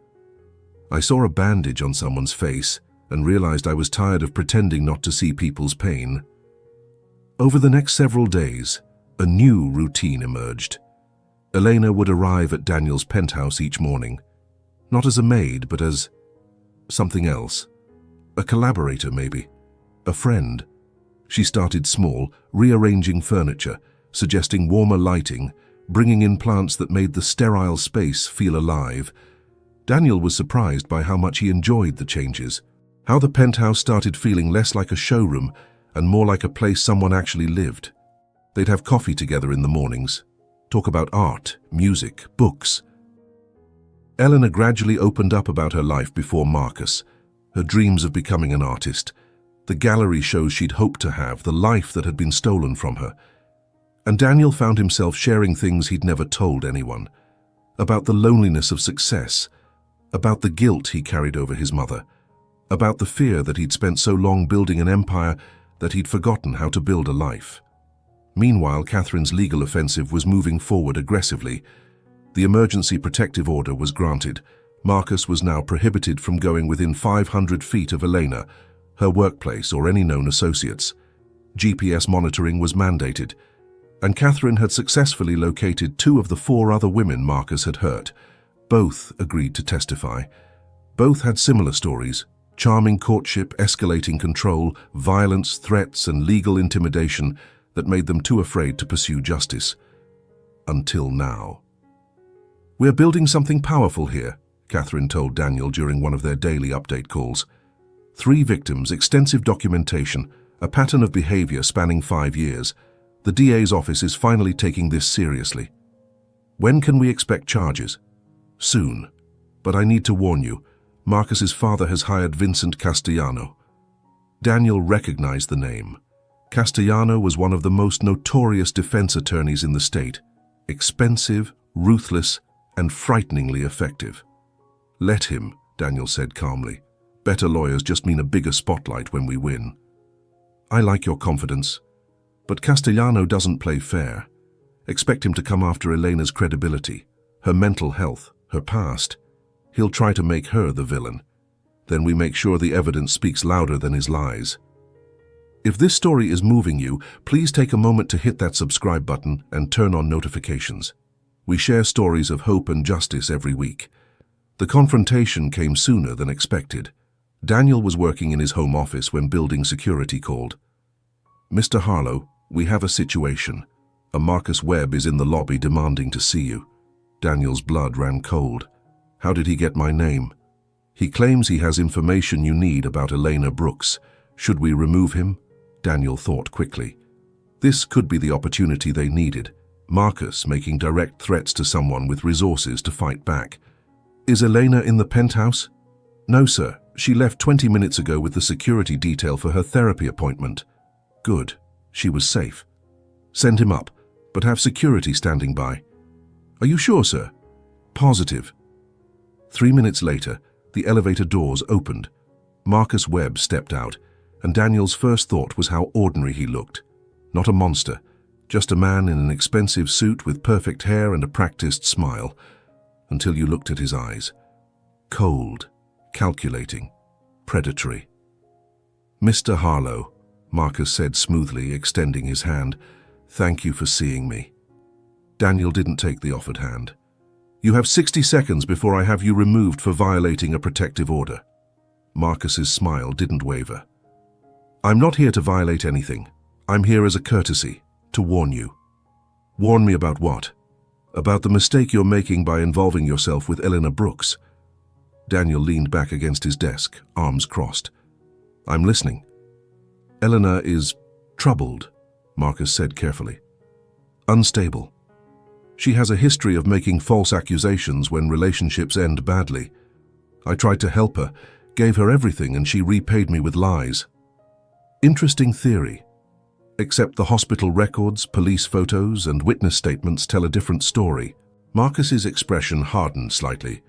I saw a bandage on someone's face and realized I was tired of pretending not to see people's pain. Over the next several days, a new routine emerged. Elena would arrive at Daniel's penthouse each morning, not as a maid, but as something else. A collaborator, maybe. A friend. She started small, rearranging furniture, suggesting warmer lighting, bringing in plants that made the sterile space feel alive. Daniel was surprised by how much he enjoyed the changes, how the penthouse started feeling less like a showroom and more like a place someone actually lived. They'd have coffee together in the mornings, talk about art, music, books. Elena gradually opened up about her life before Marcus, her dreams of becoming an artist, the gallery shows she'd hoped to have, the life that had been stolen from her. And Daniel found himself sharing things he'd never told anyone, about the loneliness of success, about the guilt he carried over his mother, about the fear that he'd spent so long building an empire that he'd forgotten how to build a life. Meanwhile, Catherine's legal offensive was moving forward aggressively. The emergency protective order was granted. Marcus was now prohibited from going within 500 feet of Elena, her workplace, or any known associates. GPS monitoring was mandated, and Catherine had successfully located 2 of the 4 other women Marcus had hurt. Both agreed to testify. Both had similar stories: charming courtship, escalating control, violence, threats, and legal intimidation that made them too afraid to pursue justice. Until now. We're building something powerful here, Catherine told Daniel during one of their daily update calls. 3 victims, extensive documentation, a pattern of behavior spanning 5 years. The DA's office is finally taking this seriously. When can we expect charges? Soon. But I need to warn you, Marcus's father has hired Vincent Castellano. Daniel recognized the name. Castellano was one of the most notorious defense attorneys in the state. Expensive, ruthless, and frighteningly effective. Let him, Daniel said calmly. Better lawyers just mean a bigger spotlight when we win. I like your confidence, but Castellano doesn't play fair. Expect him to come after Elena's credibility, her mental health, her past. He'll try to make her the villain. Then we make sure the evidence speaks louder than his lies. If this story is moving you, please take a moment to hit that subscribe button and turn on notifications. We share stories of hope and justice every week. The confrontation came sooner than expected. Daniel was working in his home office when building security called. Mr. Harlow, we have a situation. A Marcus Webb is in the lobby demanding to see you. Daniel's blood ran cold. How did he get my name? He claims he has information you need about Elena Brooks. Should we remove him? Daniel thought quickly. This could be the opportunity they needed. Marcus making direct threats to someone with resources to fight back. Is Elena in the penthouse? No, sir. She left 20 minutes ago with the security detail for her therapy appointment. Good. She was safe. Send him up, but have security standing by. Are you sure, sir? Positive. 3 minutes later, the elevator doors opened. Marcus Webb stepped out, and Daniel's first thought was how ordinary he looked. Not a monster, just a man in an expensive suit with perfect hair and a practiced smile, until you looked at his eyes. Cold, calculating, predatory. Mr. Harlow, Marcus said smoothly, extending his hand. Thank you for seeing me. Daniel didn't take the offered hand. You have 60 seconds before I have you removed for violating a protective order. Marcus's smile didn't waver. I'm not here to violate anything. I'm here as a courtesy, to warn you. Warn me about what? About the mistake you're making by involving yourself with Eleanor Brooks. Daniel leaned back against his desk, arms crossed. I'm listening. Eleanor is troubled, Marcus said carefully. Unstable. She has a history of making false accusations when relationships end badly. I tried to help her, gave her everything, and she repaid me with lies. Interesting theory. Except the hospital records, police photos, and witness statements tell a different story. Marcus's expression hardened slightly.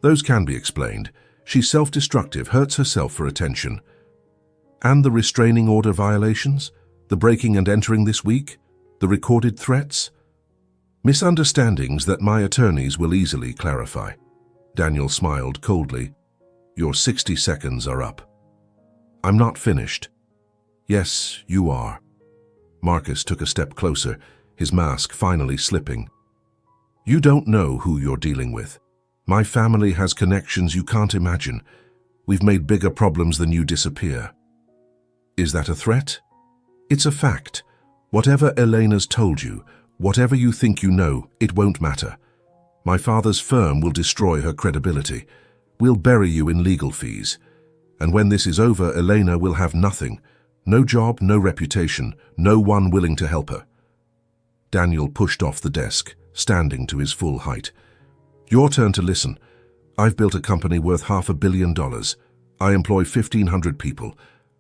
Those can be explained. She's self-destructive, hurts herself for attention. And the restraining order violations? The breaking and entering this week? The recorded threats? Misunderstandings that my attorneys will easily clarify. Daniel smiled coldly. Your 60 seconds are up. I'm not finished. Yes, you are. Marcus took a step closer, his mask finally slipping. You don't know who you're dealing with. My family has connections you can't imagine. We've made bigger problems than you disappear. Is that a threat? It's a fact. Whatever Elena's told you, whatever you think you know, it won't matter. My father's firm will destroy her credibility. We'll bury you in legal fees. And when this is over, Elena will have nothing. No job, no reputation, no one willing to help her. Daniel pushed off the desk, standing to his full height. Your turn to listen. I've built a company worth $500 million. I employ 1,500 people.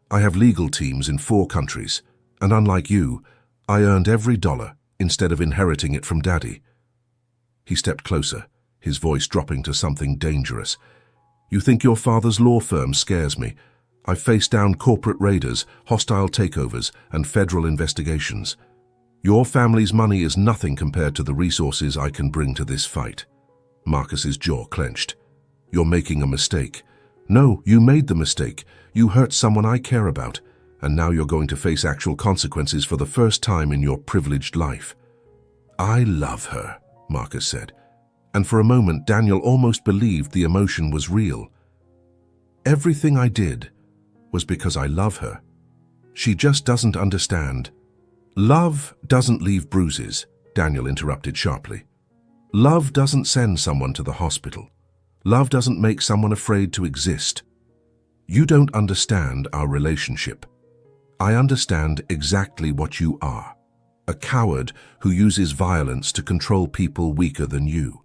I have legal teams in 4 countries. And unlike you, I earned every dollar instead of inheriting it from Daddy. He stepped closer, his voice dropping to something dangerous. You think your father's law firm scares me? I've faced down corporate raiders, hostile takeovers, and federal investigations. Your family's money is nothing compared to the resources I can bring to this fight. Marcus's jaw clenched. You're making a mistake. No, you made the mistake. You hurt someone I care about, and now you're going to face actual consequences for the first time in your privileged life. I love her, Marcus said, and for a moment Daniel almost believed the emotion was real. Everything I did was because I love her. She just doesn't understand. Love doesn't leave bruises, Daniel interrupted sharply. Love doesn't send someone to the hospital. Love doesn't make someone afraid to exist. You don't understand our relationship. I understand exactly what you are. A coward who uses violence to control people weaker than you.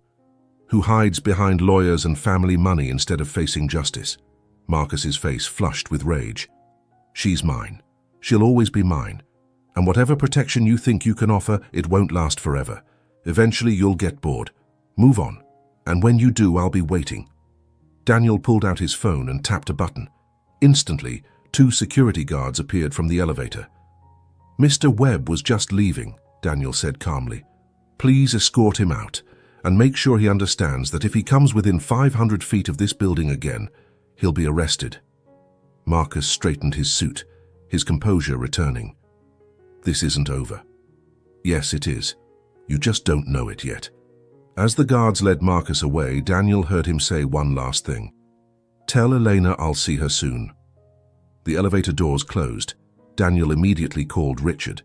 Who hides behind lawyers and family money instead of facing justice. Marcus's face flushed with rage. She's mine. She'll always be mine. And whatever protection you think you can offer, it won't last forever. Eventually you'll get bored. Move on. And when you do, I'll be waiting. Daniel pulled out his phone and tapped a button. Instantly, 2 security guards appeared from the elevator. Mr. Webb was just leaving, Daniel said calmly. Please escort him out, and make sure he understands that if he comes within 500 feet of this building again, he'll be arrested. Marcus straightened his suit, his composure returning. This isn't over. Yes, it is. You just don't know it yet. As the guards led Marcus away, Daniel heard him say one last thing. Tell Elena I'll see her soon. The elevator doors closed. Daniel immediately called Richard.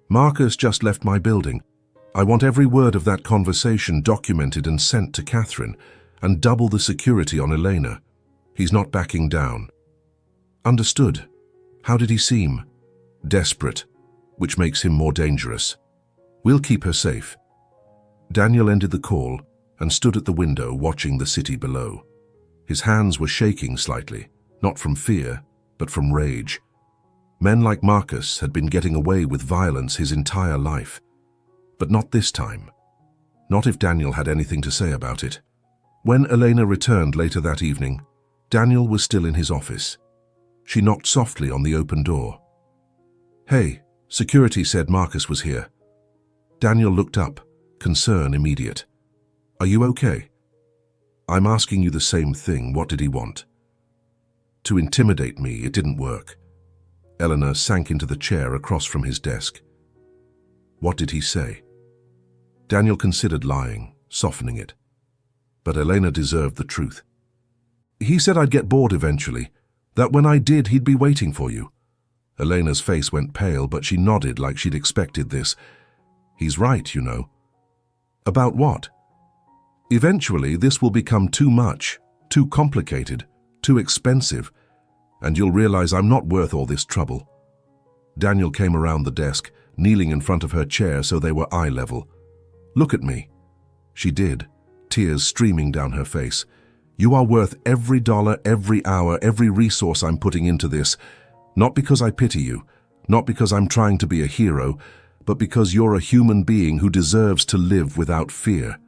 Marcus just left my building. I want every word of that conversation documented and sent to Catherine, and double the security on Elena. He's not backing down. Understood. How did he seem? Desperate, which makes him more dangerous. We'll keep her safe. Daniel ended the call and stood at the window watching the city below. His hands were shaking slightly, not from fear, but from rage. Men like Marcus had been getting away with violence his entire life. But not this time. Not if Daniel had anything to say about it. When Elena returned later that evening, Daniel was still in his office. She knocked softly on the open door. Hey, security said Marcus was here. Daniel looked up, concern immediate. Are you okay? I'm asking you the same thing. What did he want? To intimidate me, it didn't work. Eleanor sank into the chair across from his desk. What did he say? Daniel considered lying, softening it. But Elena deserved the truth. He said I'd get bored eventually, that when I did he'd be waiting for you. Elena's face went pale, but she nodded like she'd expected this. He's right, you know. About what? Eventually this will become too much, too complicated, too expensive, and you'll realize I'm not worth all this trouble. Daniel came around the desk, kneeling in front of her chair so they were eye level. Look at me. She did, tears streaming down her face. You are worth every dollar, every hour, every resource I'm putting into this, not because I pity you, not because I'm trying to be a hero, but because you're a human being who deserves to live without fear.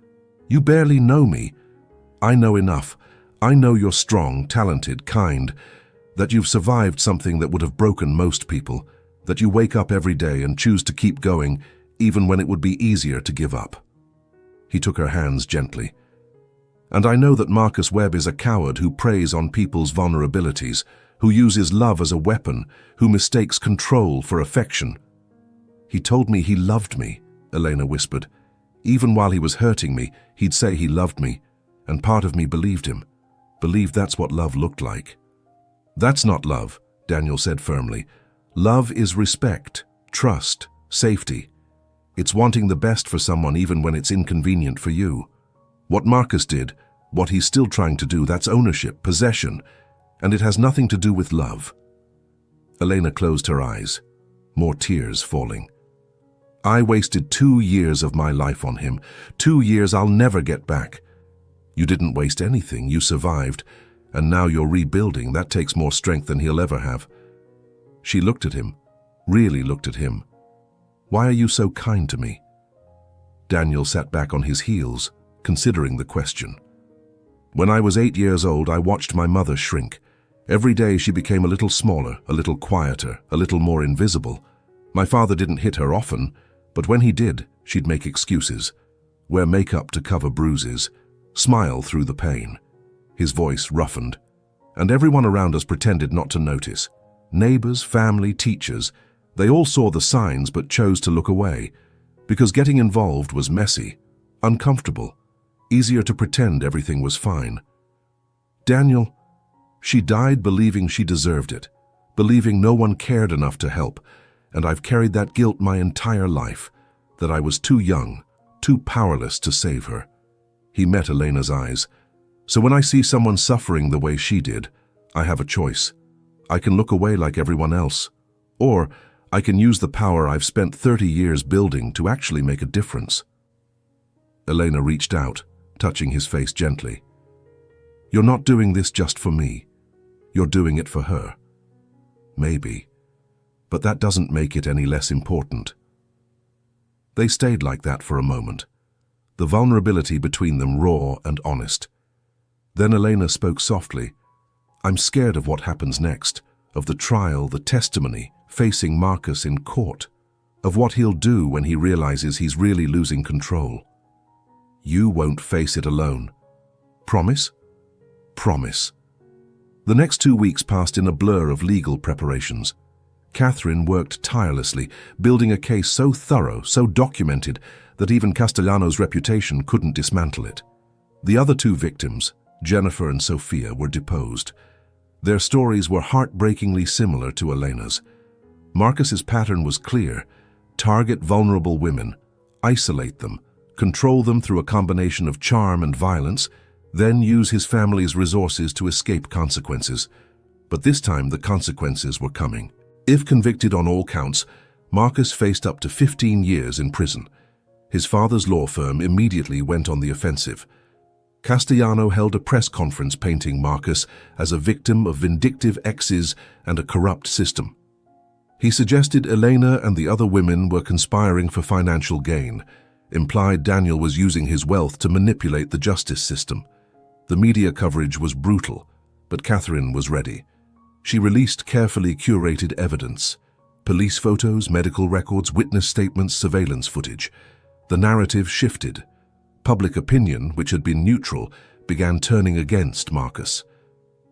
You barely know me. I know enough. I know you're strong, talented, kind, that you've survived something that would have broken most people, that you wake up every day and choose to keep going, even when it would be easier to give up. He took her hands gently. And I know that Marcus Webb is a coward who preys on people's vulnerabilities, who uses love as a weapon, who mistakes control for affection. He told me he loved me, Elena whispered. Even while he was hurting me, he'd say he loved me, and part of me believed him, believed that's what love looked like. That's not love, Daniel said firmly. Love is respect, trust, safety. It's wanting the best for someone even when it's inconvenient for you. What Marcus did, what he's still trying to do, that's ownership, possession, and it has nothing to do with love. Elena closed her eyes, more tears falling. I wasted 2 years of my life on him, 2 years I'll never get back. You didn't waste anything, you survived, and now you're rebuilding. That takes more strength than he'll ever have. She looked at him, really looked at him. Why are you so kind to me? Daniel sat back on his heels, considering the question. When I was 8 years old, I watched my mother shrink. Every day she became a little smaller, a little quieter, a little more invisible. My father didn't hit her often, but when he did, she'd make excuses, wear makeup to cover bruises, smile through the pain. His voice roughened, and everyone around us pretended not to notice. Neighbors, family, teachers, they all saw the signs but chose to look away, because getting involved was messy, uncomfortable, easier to pretend everything was fine. Daniel, she died believing she deserved it, believing no one cared enough to help, and I've carried that guilt my entire life, that I was too young, too powerless to save her. He met Elena's eyes. So when I see someone suffering the way she did, I have a choice. I can look away like everyone else, or I can use the power I've spent 30 years building to actually make a difference. Elena reached out, touching his face gently. You're not doing this just for me. You're doing it for her. Maybe. But that doesn't make it any less important. They stayed like that for a moment, the vulnerability between them raw and honest. Then Elena spoke softly. I'm scared of what happens next, of the trial, the testimony, facing Marcus in court, of what he'll do when he realizes he's really losing control. You won't face it alone. Promise? Promise. The next 2 weeks passed in a blur of legal preparations. Catherine worked tirelessly, building a case so thorough, so documented, that even Castellano's reputation couldn't dismantle it. The other 2 victims, Jennifer and Sophia, were deposed. Their stories were heartbreakingly similar to Elena's. Marcus's pattern was clear: target vulnerable women, isolate them, control them through a combination of charm and violence, then use his family's resources to escape consequences. But this time the consequences were coming. If convicted on all counts, Marcus faced up to 15 years in prison. His father's law firm immediately went on the offensive. Castellano held a press conference painting Marcus as a victim of vindictive exes and a corrupt system. He suggested Elena and the other women were conspiring for financial gain, implied Daniel was using his wealth to manipulate the justice system. The media coverage was brutal, but Catherine was ready. She released carefully curated evidence: police photos, medical records, witness statements, surveillance footage. The narrative shifted. Public opinion, which had been neutral, began turning against Marcus.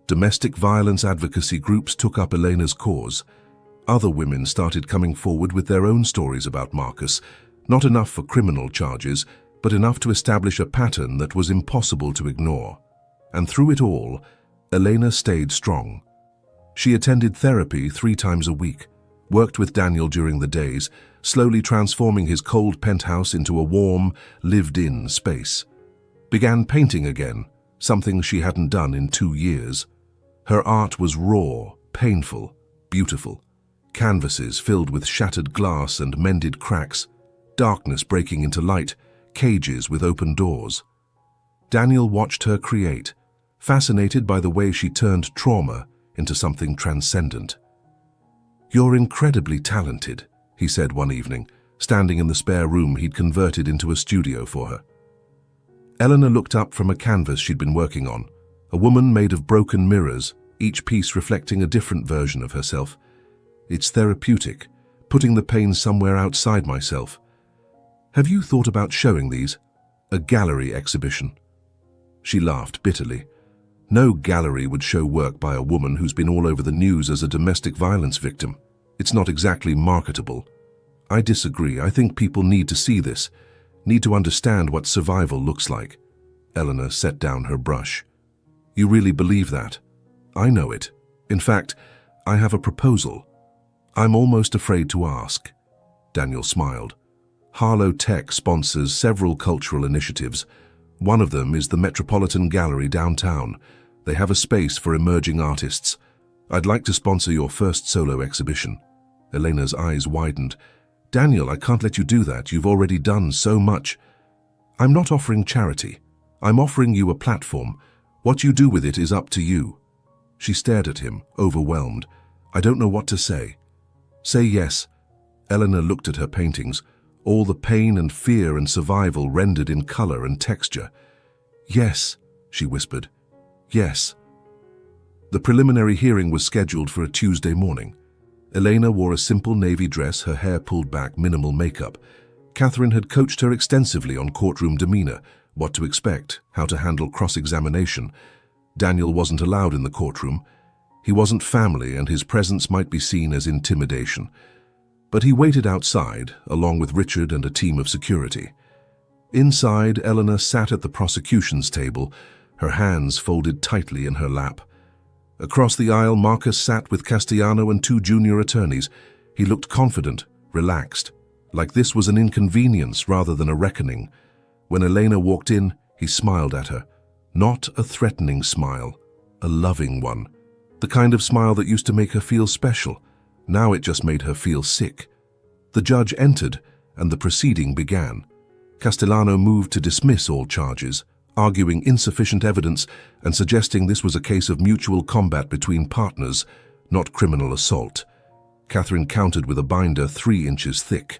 Domestic violence advocacy groups took up Elena's cause. Other women started coming forward with their own stories about Marcus, Not enough for criminal charges, but enough to establish a pattern that was impossible to ignore. And through it all, Elena stayed strong. She attended therapy 3 times a week, worked with Daniel during the days, slowly transforming his cold penthouse into a warm, lived-in space. Began painting again, something she hadn't done in 2 years. Her art was raw, painful, beautiful. Canvases filled with shattered glass and mended cracks, darkness breaking into light, cages with open doors. Daniel watched her create, fascinated by the way she turned trauma into something transcendent. "You're incredibly talented," he said one evening, standing in the spare room he'd converted into a studio for her. Eleanor looked up from a canvas she'd been working on, a woman made of broken mirrors, each piece reflecting a different version of herself. "It's therapeutic, putting the pain somewhere outside myself. Have you thought about showing these? A gallery exhibition?" She laughed bitterly. No gallery would show work by a woman who's been all over the news as a domestic violence victim. It's not exactly marketable. "I disagree. I think people need to see this, need to understand what survival looks like." Eleanor set down her brush. "You really believe that?" "I know it. In fact, I have a proposal. I'm almost afraid to ask." Daniel smiled. Harlow Tech sponsors several cultural initiatives. One of them is the Metropolitan Gallery downtown. They have a space for emerging artists. I'd like to sponsor your first solo exhibition." Elena's eyes widened. "Daniel, I can't let you do that. You've already done so much." "I'm not offering charity. I'm offering you a platform. What you do with it is up to you." She stared at him, overwhelmed. "I don't know what to say." "Say yes." Eleanor looked at her paintings, all the pain and fear and survival rendered in color and texture. "Yes," she whispered. "Yes." The preliminary hearing was scheduled for a Tuesday morning. Elena wore a simple navy dress, her hair pulled back, minimal makeup. Catherine had coached her extensively on courtroom demeanor, what to expect, how to handle cross-examination. Daniel wasn't allowed in the courtroom. He wasn't family, and his presence might be seen as intimidation. But he waited outside, along with Richard and a team of security. Inside, Eleanor sat at the prosecution's table, her hands folded tightly in her lap. Across the aisle, Marcus sat with Castellano and 2 junior attorneys. He looked confident, relaxed, like this was an inconvenience rather than a reckoning. When Elena walked in, he smiled at her. Not a threatening smile, a loving one. The kind of smile that used to make her feel special. Now it just made her feel sick. The judge entered, and the proceeding began. Castellano moved to dismiss all charges, arguing insufficient evidence and suggesting this was a case of mutual combat between partners, not criminal assault. Catherine countered with a binder 3 inches thick.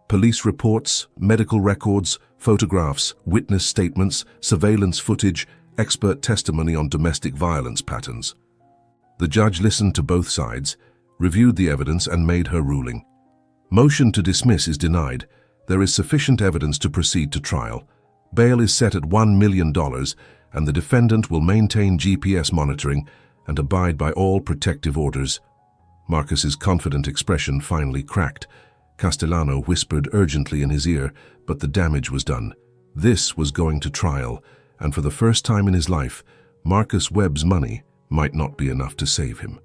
Police reports, medical records, photographs, witness statements, surveillance footage, expert testimony on domestic violence patterns. The judge listened to both sides, reviewed the evidence and made her ruling. Motion to dismiss is denied. There is sufficient evidence to proceed to trial. Bail is set at $1 million, and the defendant will maintain GPS monitoring and abide by all protective orders. Marcus's confident expression finally cracked. Castellano whispered urgently in his ear, but the damage was done. This was going to trial, and for the first time in his life, Marcus Webb's money might not be enough to save him.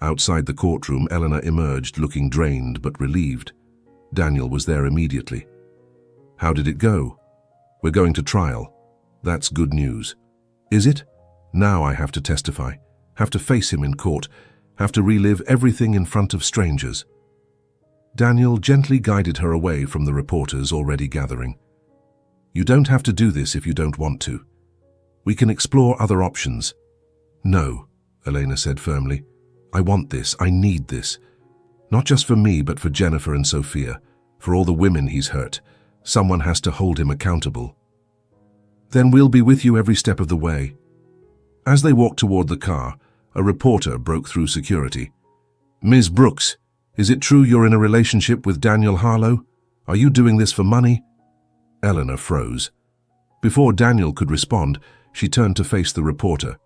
Outside the courtroom, Eleanor emerged, looking drained but relieved. Daniel was there immediately. "How did it go?" "We're going to trial." "That's good news." "Is it? Now I have to testify, have to face him in court, have to relive everything in front of strangers." Daniel gently guided her away from the reporters already gathering. "You don't have to do this if you don't want to. We can explore other options." "No," Elena said firmly. "I want this. I need this. Not just for me, but for Jennifer and Sophia, for all the women he's hurt. Someone has to hold him accountable." "Then we'll be with you every step of the way." As they walked toward the car, a reporter broke through security. "Ms. Brooks, is it true you're in a relationship with Daniel Harlow? Are you doing this for money?" Eleanor froze. Before Daniel could respond, she turned to face the reporter.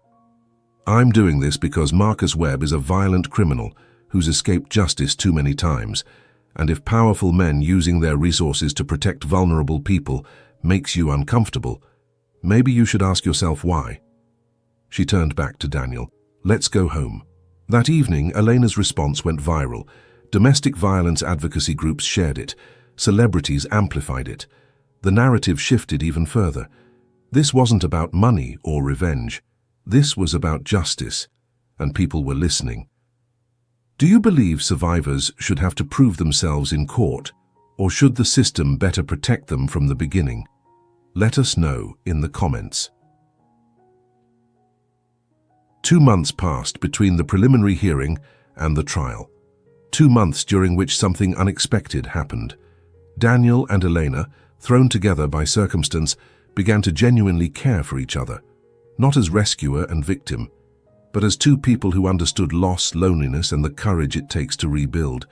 "I'm doing this because Marcus Webb is a violent criminal who's escaped justice too many times, And if powerful men using their resources to protect vulnerable people makes you uncomfortable, maybe you should ask yourself why. She turned back to Daniel. Let's go home. That evening, Elena's response went viral. Domestic violence advocacy groups shared it. Celebrities amplified it. The narrative shifted even further. This wasn't about money or revenge. This was about justice, and people were listening. Do you believe survivors should have to prove themselves in court, or should the system better protect them from the beginning? Let us know in the comments. 2 months passed between the preliminary hearing and the trial. 2 months during which something unexpected happened. Daniel and Elena, thrown together by circumstance, began to genuinely care for each other, not as rescuer and victim, but as two people who understood loss, loneliness, and the courage it takes to rebuild.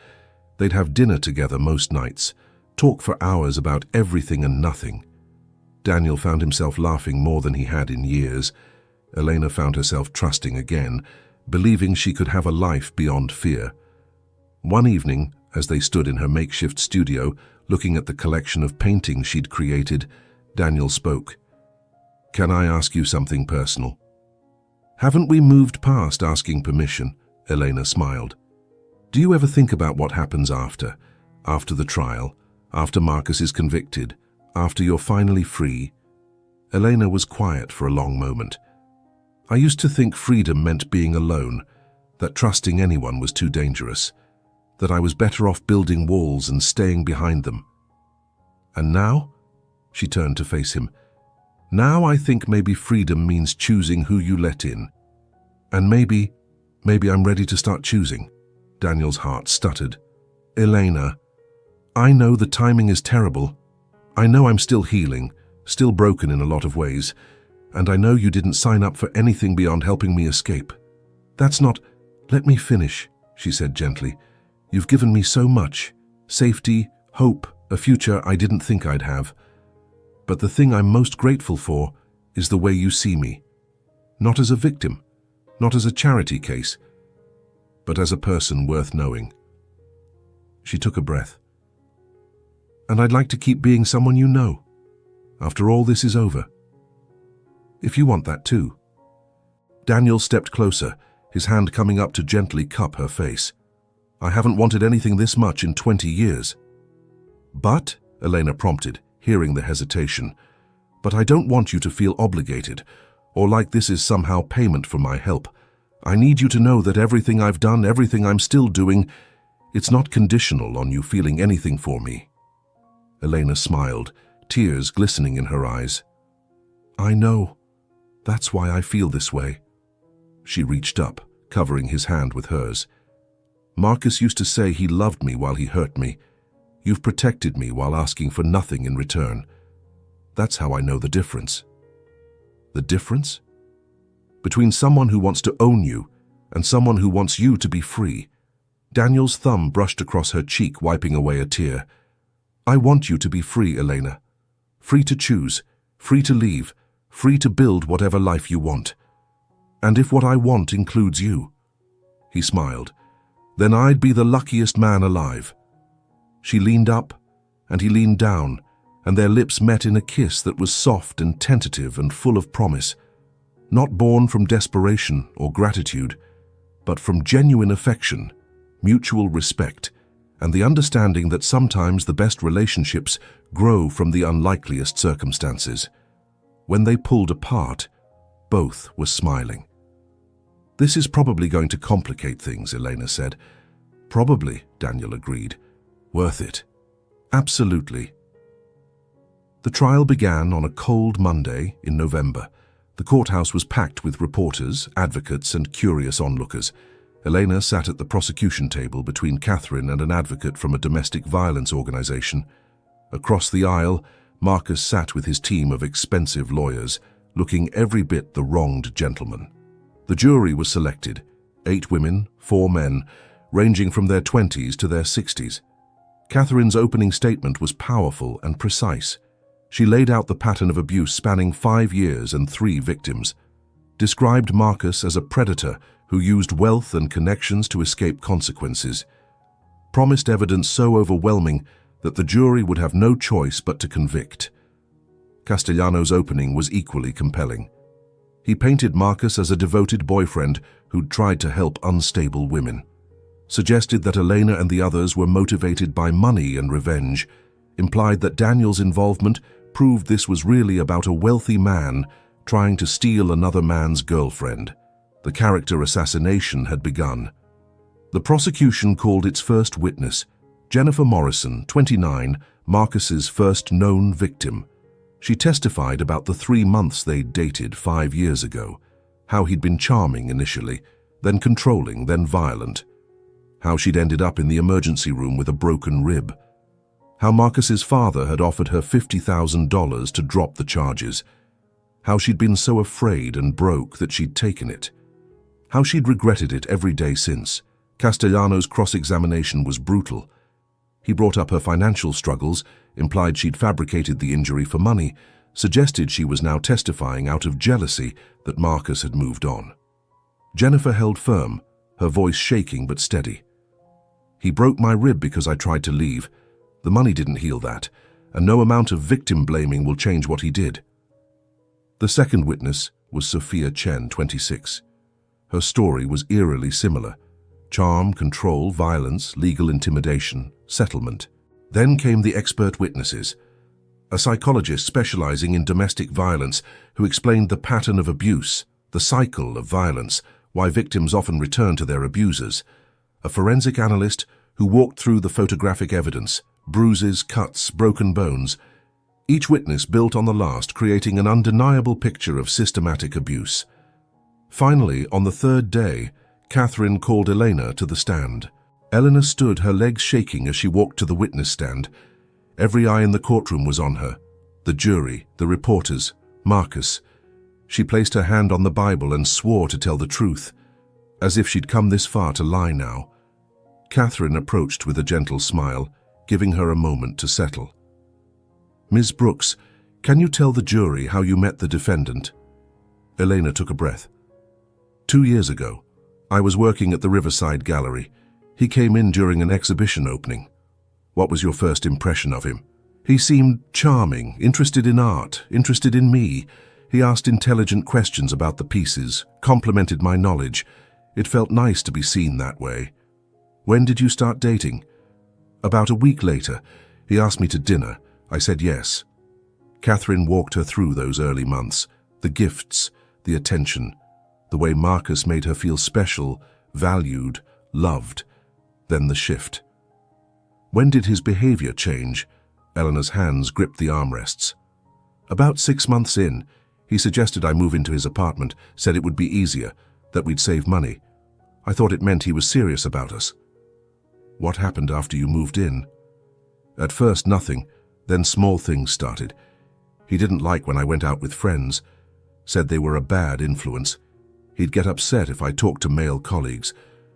They'd have dinner together most nights, talk for hours about everything and nothing. Daniel found himself laughing more than he had in years. Elena found herself trusting again, believing she could have a life beyond fear. One evening, as they stood in her makeshift studio, looking at the collection of paintings she'd created, Daniel spoke. "Can I ask you something personal?" "Haven't we moved past asking permission?" Elena smiled. "Do you ever think about what happens after the trial, after Marcus is convicted, after you're finally free?" Elena was quiet for a long moment. "I used to think freedom meant being alone, that trusting anyone was too dangerous, that I was better off building walls and staying behind them. And now?" She turned to face him. "Now I think maybe freedom means choosing who you let in. And maybe I'm ready to start choosing." Daniel's heart stuttered. "Elena, I know the timing is terrible. I know I'm still healing, still broken in a lot of ways, and I know you didn't sign up for anything beyond helping me escape. That's not—" "Let me finish," she said gently. "You've given me so much. Safety, hope, a future I didn't think I'd have. But the thing I'm most grateful for is the way you see me. Not as a victim, not as a charity case, but as a person worth knowing." She took a breath. "And I'd like to keep being someone you know, after all this is over. If you want that too." Daniel stepped closer, his hand coming up to gently cup her face. "I haven't wanted anything this much in 20 years. "But," Elena prompted, hearing the hesitation, "but I don't want you to feel obligated, or like this is somehow payment for my help. I need you to know that everything I've done, everything I'm still doing, it's not conditional on you feeling anything for me." Elena smiled, tears glistening in her eyes. "I know. That's why I feel this way." She reached up, covering his hand with hers. "Marcus used to say he loved me while he hurt me. You've protected me while asking for nothing in return. That's how I know the difference." "The difference?" "Between someone who wants to own you and someone who wants you to be free." Daniel's thumb brushed across her cheek, wiping away a tear. "I want you to be free, Elena. Free to choose, free to leave, free to build whatever life you want. And if what I want includes you," he smiled, "then I'd be the luckiest man alive." She leaned up, and he leaned down, and their lips met in a kiss that was soft and tentative and full of promise, not born from desperation or gratitude, but from genuine affection, mutual respect, and the understanding that sometimes the best relationships grow from the unlikeliest circumstances. When they pulled apart, both were smiling. "This is probably going to complicate things," Elena said. "Probably," Daniel agreed. "Worth it. Absolutely." The trial began on a cold Monday in November. The courthouse was packed with reporters, advocates, and curious onlookers. Elena sat at the prosecution table between Catherine and an advocate from a domestic violence organization. Across the aisle, Marcus sat with his team of expensive lawyers, looking every bit the wronged gentleman. The jury was selected, 8 women, 4 men, ranging from their 20s to their 60s. Catherine's opening statement was powerful and precise. She laid out the pattern of abuse spanning 5 years and 3 victims, described Marcus as a predator who used wealth and connections to escape consequences. promised evidence so overwhelming that the jury would have no choice but to convict. Castellano's opening was equally compelling. He painted Marcus as a devoted boyfriend who'd tried to help unstable women, suggested that Elena and the others were motivated by money and revenge, implied that Daniel's involvement proved this was really about a wealthy man trying to steal another man's girlfriend. The character assassination had begun. The prosecution called its first witness, Jennifer Morrison, 29, Marcus's first known victim. She testified about the 3 months they'd dated 5 years ago, how he'd been charming initially, then controlling, then violent, how she'd ended up in the emergency room with a broken rib, how Marcus's father had offered her $50,000 to drop the charges, how she'd been so afraid and broke that she'd taken it, how she'd regretted it every day since. Castellano's cross-examination was brutal. He brought up her financial struggles, implied she'd fabricated the injury for money, suggested she was now testifying out of jealousy that Marcus had moved on. Jennifer held firm, her voice shaking but steady. He broke my rib because I tried to leave. The money didn't heal that, and no amount of victim blaming will change what he did. The second witness was Sophia Chen, 26. Her story was eerily similar. Charm, control, violence, legal intimidation, settlement. Then came the expert witnesses, a psychologist specializing in domestic violence who explained the pattern of abuse, the cycle of violence, why victims often return to their abusers, a forensic analyst who walked through the photographic evidence, bruises, cuts, broken bones. Each witness built on the last, creating an undeniable picture of systematic abuse. Finally, on the third day, Catherine called Elena to the stand. Elena stood, her legs shaking as she walked to the witness stand. Every eye in the courtroom was on her. The jury, the reporters, Marcus. She placed her hand on the Bible and swore to tell the truth, as if she'd come this far to lie now. Catherine approached with a gentle smile, giving her a moment to settle. "Ms. Brooks, can you tell the jury how you met the defendant?" Elena took a breath. 2 years ago, I was working at the Riverside Gallery. He came in during an exhibition opening. What was your first impression of him? He seemed charming, interested in art, interested in me. He asked intelligent questions about the pieces, complimented my knowledge. It felt nice to be seen that way. When did you start dating? About a week later. He asked me to dinner. I said yes. Catherine walked her through those early months, the gifts, the attention, the way Marcus made her feel special, valued, loved, then the shift. When did his behavior change? Eleanor's hands gripped the armrests. About 6 months in, he suggested I move into his apartment, said it would be easier, that we'd save money. I thought it meant he was serious about us. What happened after you moved in? At first, nothing. Then small things started. He didn't like when I went out with friends, said they were a bad influence. He'd get upset if I talked to male colleagues,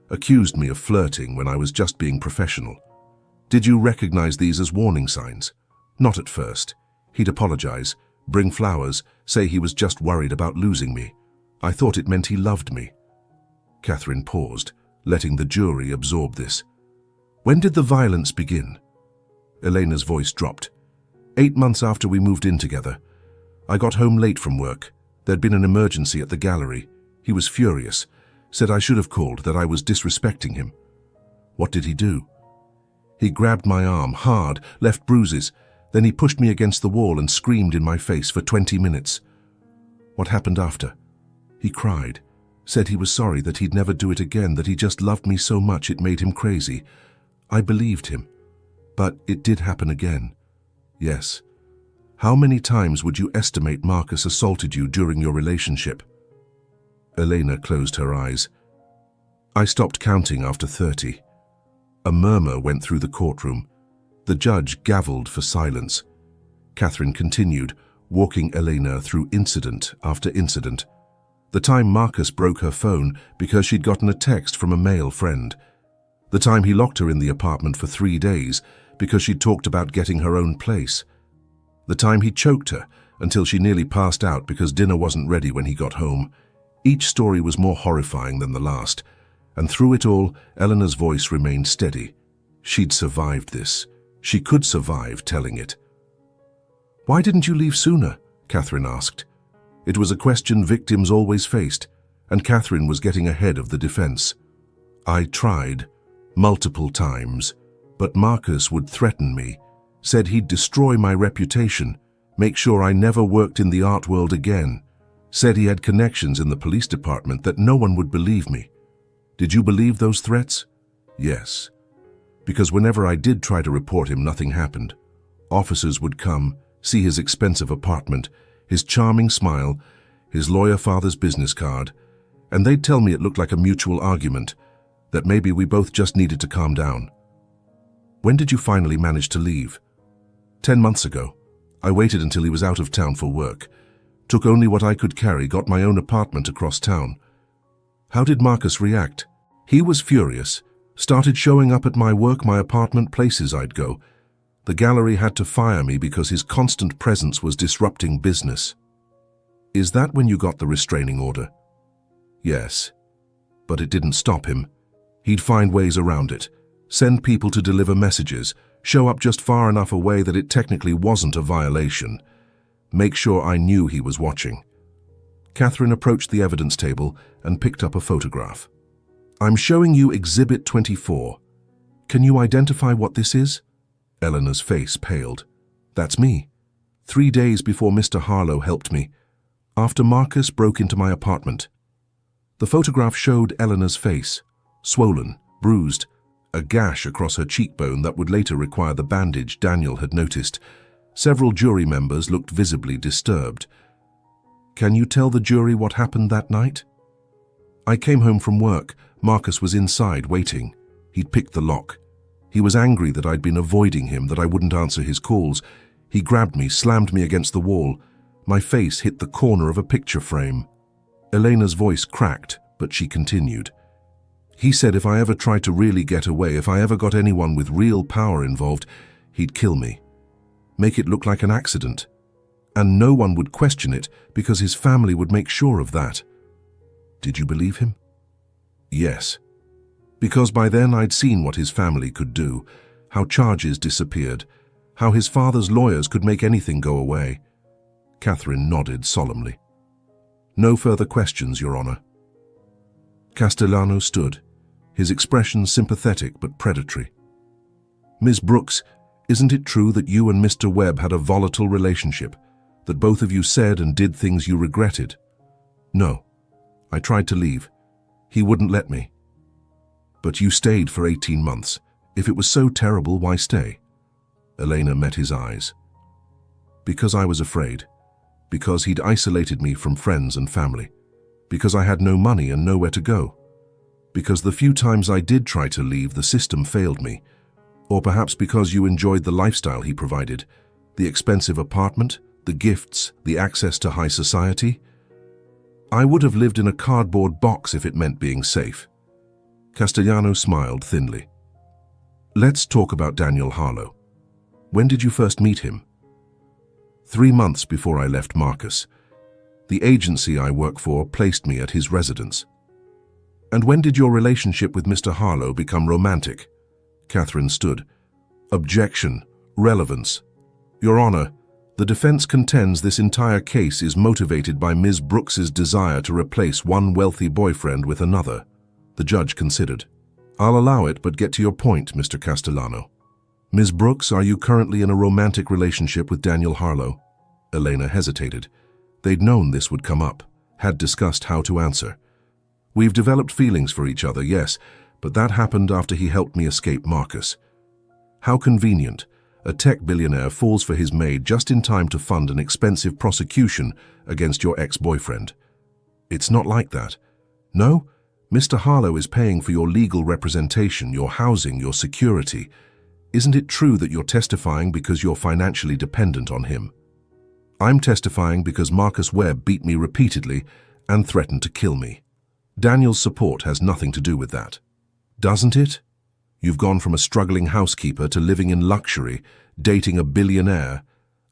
accused me of flirting when I was just being professional. Did you recognize these as warning signs? Not at first. He'd apologize, bring flowers, say he was just worried about losing me. I thought it meant he loved me. Catherine paused, letting the jury absorb this. When did the violence begin? Elena's voice dropped. 8 months after we moved in together. I got home late from work. There'd been an emergency at the gallery. He was furious, said I should have called, that I was disrespecting him. What did he do? He grabbed my arm hard, left bruises. Then he pushed me against the wall and screamed in my face for 20 minutes. What happened after? He cried, said he was sorry, that he'd never do it again, that he just loved me so much it made him crazy. I believed him. But it did happen again. Yes. How many times would you estimate Marcus assaulted you during your relationship? Elena closed her eyes. I stopped counting after 30. A murmur went through the courtroom. The judge gavelled for silence. Catherine continued, walking Elena through incident after incident. The time Marcus broke her phone because she'd gotten a text from a male friend. The time he locked her in the apartment for 3 days because she'd talked about getting her own place. The time he choked her until she nearly passed out because dinner wasn't ready when he got home. Each story was more horrifying than the last, and through it all, Eleanor's voice remained steady. She'd survived this. She could survive telling it. "Why didn't you leave sooner?" Catherine asked. It was a question victims always faced, and Catherine was getting ahead of the defense. "I tried, multiple times, but Marcus would threaten me, said he'd destroy my reputation, make sure I never worked in the art world again, said he had connections in the police department that no one would believe me." "Did you believe those threats?" "Yes. Because whenever I did try to report him, nothing happened. Officers would come, see his expensive apartment, his charming smile, his lawyer father's business card, and they'd tell me it looked like a mutual argument, that maybe we both just needed to calm down." "When did you finally manage to leave?" 10 months ago. I waited until he was out of town for work. Took only what I could carry, got my own apartment across town." "How did Marcus react?" "He was furious. Started showing up at my work, my apartment, places I'd go. The gallery had to fire me because his constant presence was disrupting business." "Is that when you got the restraining order?" "Yes. But it didn't stop him. He'd find ways around it, send people to deliver messages, show up just far enough away that it technically wasn't a violation. Make sure I knew he was watching." Catherine approached the evidence table and picked up a photograph. "I'm showing you Exhibit 24. Can you identify what this is?" Eleanor's face paled. "That's me. 3 days before Mr. Harlow helped me, after Marcus broke into my apartment." The photograph showed Eleanor's face, swollen, bruised, a gash across her cheekbone that would later require the bandage Daniel had noticed. Several jury members looked visibly disturbed. "Can you tell the jury what happened that night?" "I came home from work. Marcus was inside waiting. He'd picked the lock. He was angry that I'd been avoiding him, that I wouldn't answer his calls. He grabbed me, slammed me against the wall. My face hit the corner of a picture frame." Elena's voice cracked, but she continued. "He said if I ever tried to really get away, if I ever got anyone with real power involved, he'd kill me. Make it look like an accident. And no one would question it because his family would make sure of that." "Did you believe him?" "Yes. Because by then I'd seen what his family could do, how charges disappeared, how his father's lawyers could make anything go away." Catherine nodded solemnly. "No further questions, Your Honor." Castellano stood, his expression sympathetic but predatory. "Ms. Brooks, isn't it true that you and Mr. Webb had a volatile relationship, that both of you said and did things you regretted?" "No. I tried to leave. He wouldn't let me." "But you stayed for 18 months. If it was so terrible, why stay?" Elena met his eyes. "Because I was afraid. Because he'd isolated me from friends and family. Because I had no money and nowhere to go. Because the few times I did try to leave, the system failed me. Or perhaps because you enjoyed the lifestyle he provided, the expensive apartment, the gifts, the access to high society. I would have lived in a cardboard box if it meant being safe." Castellano smiled thinly. "Let's talk about Daniel Harlow. When did you first meet him?" 3 months before I left Marcus. The agency I work for placed me at his residence." "And when did your relationship with Mr. Harlow become romantic?" Catherine stood. "Objection. Relevance. Your Honor, the defense contends this entire case is motivated by Ms. Brooks's desire to replace one wealthy boyfriend with another." The judge considered. "I'll allow it, but get to your point, Mr. Castellano. Ms. Brooks, are you currently in a romantic relationship with Daniel Harlow?" Elena hesitated. They'd known this would come up, had discussed how to answer. "We've developed feelings for each other, yes, but that happened after he helped me escape Marcus." "How convenient. A tech billionaire falls for his maid just in time to fund an expensive prosecution against your ex-boyfriend." "It's not like that." "No? Mr. Harlow is paying for your legal representation, your housing, your security. Isn't it true that you're testifying because you're financially dependent on him?" "I'm testifying because Marcus Webb beat me repeatedly and threatened to kill me. Daniel's support has nothing to do with that." "Doesn't it? You've gone from a struggling housekeeper to living in luxury, dating a billionaire,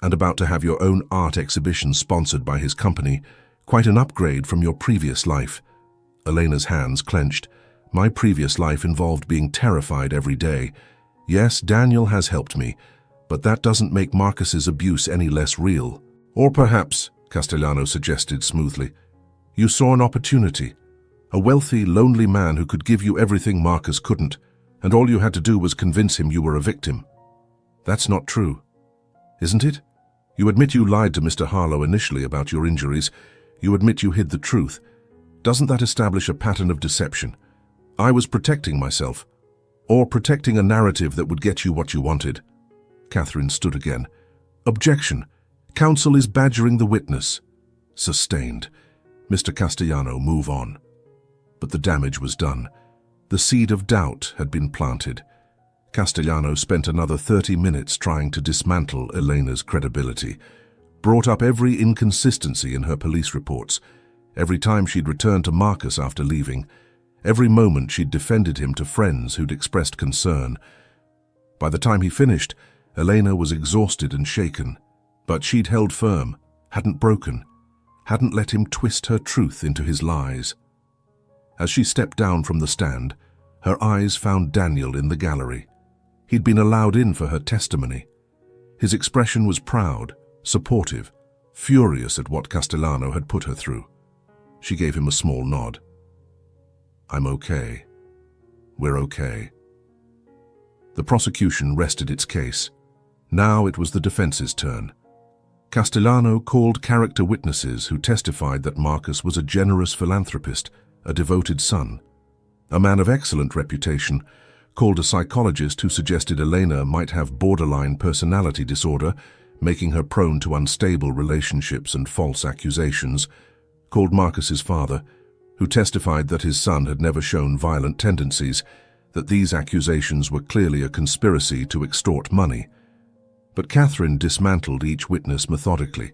and about to have your own art exhibition sponsored by his company. Quite an upgrade from your previous life." Elena's hands clenched. "My previous life involved being terrified every day. Yes, Daniel has helped me, but that doesn't make Marcus's abuse any less real. Or perhaps, Castellano suggested smoothly, you saw an opportunity. A wealthy, lonely man who could give you everything Marcus couldn't, and all you had to do was convince him you were a victim. That's not true, isn't it? You admit you lied to Mr. Harlow initially about your injuries. You admit you hid the truth. Doesn't that establish a pattern of deception? I was protecting myself, or protecting a narrative that would get you what you wanted. Catherine stood again. Objection. Counsel is badgering the witness. Sustained. Mr. Castellano, move on. But the damage was done. The seed of doubt had been planted. Castellano spent another 30 minutes trying to dismantle Elena's credibility, brought up every inconsistency in her police reports, every time she'd returned to Marcus after leaving, every moment she'd defended him to friends who'd expressed concern. By the time he finished, Elena was exhausted and shaken, but she'd held firm, hadn't broken, hadn't let him twist her truth into his lies. As she stepped down from the stand, her eyes found Daniel in the gallery. He'd been allowed in for her testimony. His expression was proud, supportive, furious at what Castellano had put her through. She gave him a small nod. I'm okay. We're okay. The prosecution rested its case. Now it was the defense's turn. Castellano called character witnesses who testified that Marcus was a generous philanthropist, a devoted son, a man of excellent reputation, called a psychologist who suggested Elena might have borderline personality disorder, making her prone to unstable relationships and false accusations, called Marcus's father, who testified that his son had never shown violent tendencies, that these accusations were clearly a conspiracy to extort money. But Catherine dismantled each witness methodically,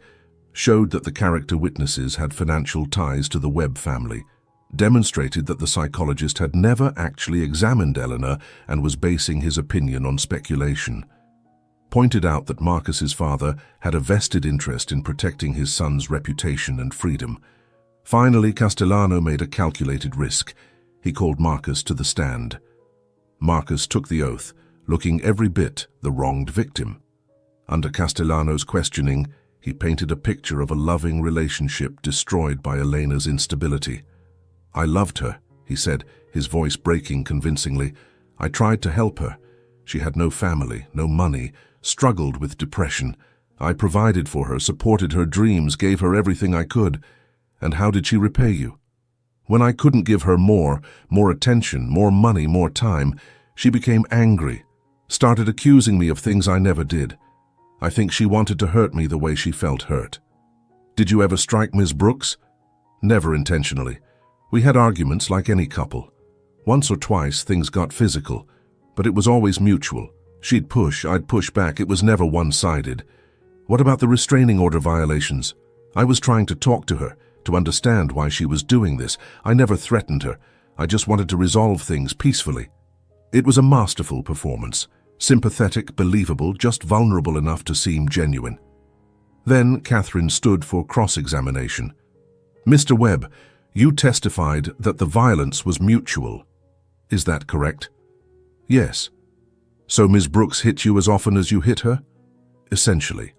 showed that the character witnesses had financial ties to the Webb family, demonstrated that the psychologist had never actually examined Eleanor and was basing his opinion on speculation, pointed out that Marcus's father had a vested interest in protecting his son's reputation and freedom. Finally, Castellano made a calculated risk. He called Marcus to the stand. Marcus took the oath, looking every bit the wronged victim. Under Castellano's questioning, he painted a picture of a loving relationship destroyed by Elena's instability. I loved her, he said, his voice breaking convincingly. I tried to help her. She had no family, no money, struggled with depression. I provided for her, supported her dreams, gave her everything I could. And how did she repay you? When I couldn't give her more attention, more money, more time, she became angry, started accusing me of things I never did. I think she wanted to hurt me the way she felt hurt. Did you ever strike Ms. Brooks? Never intentionally. We had arguments like any couple. Once or twice things got physical, but it was always mutual. She'd push, I'd push back. It was never one-sided. What about the restraining order violations? I was trying to talk to her, to understand why she was doing this. I never threatened her. I just wanted to resolve things peacefully. It was a masterful performance. Sympathetic, believable, just vulnerable enough to seem genuine. Then Catherine stood for cross-examination. Mr. Webb, you testified that the violence was mutual. Is that correct? Yes. So Ms. Brooks hit you as often as you hit her? Essentially.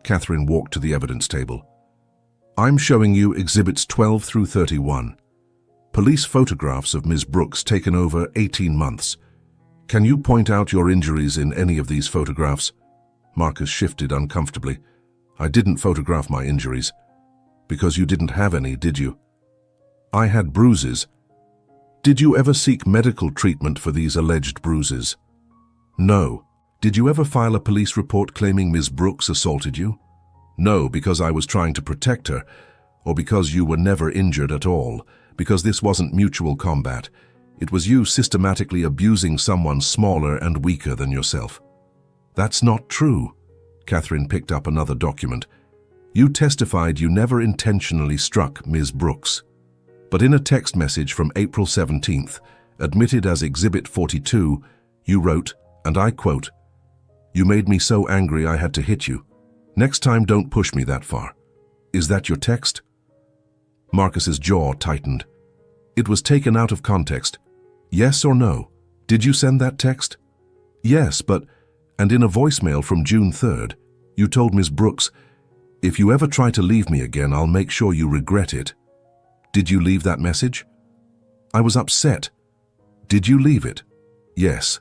Catherine walked to the evidence table. I'm showing you exhibits 12 through 31. Police photographs of Ms. Brooks taken over 18 months. Can you point out your injuries in any of these photographs? Marcus shifted uncomfortably. I didn't photograph my injuries. Because you didn't have any, did you? I had bruises. Did you ever seek medical treatment for these alleged bruises? No. Did you ever file a police report claiming Ms. Brooks assaulted you? No, because I was trying to protect her, or because you were never injured at all, because this wasn't mutual combat. It was you systematically abusing someone smaller and weaker than yourself. That's not true. Catherine picked up another document. You testified you never intentionally struck Ms. Brooks. But in a text message from April 17th, admitted as Exhibit 42, you wrote, and I quote, "You made me so angry I had to hit you. Next time don't push me that far." Is that your text? Marcus's jaw tightened. It was taken out of context. Yes or no? Did you send that text? Yes, and in a voicemail from June 3rd, you told Ms. Brooks, "If you ever try to leave me again, I'll make sure you regret it." Did you leave that message? I was upset. Did you leave it? Yes.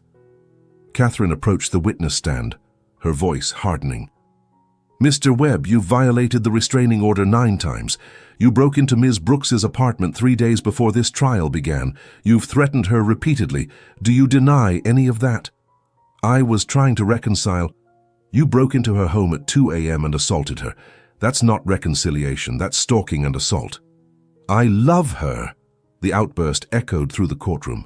Catherine approached the witness stand, her voice hardening. Mr. Webb, you violated the restraining order 9 times. You broke into Ms. Brooks's apartment 3 days before this trial began. You've threatened her repeatedly. Do you deny any of that? I was trying to reconcile. You broke into her home at 2 a.m. and assaulted her. That's not reconciliation, that's stalking and assault. I love her. The outburst echoed through the courtroom.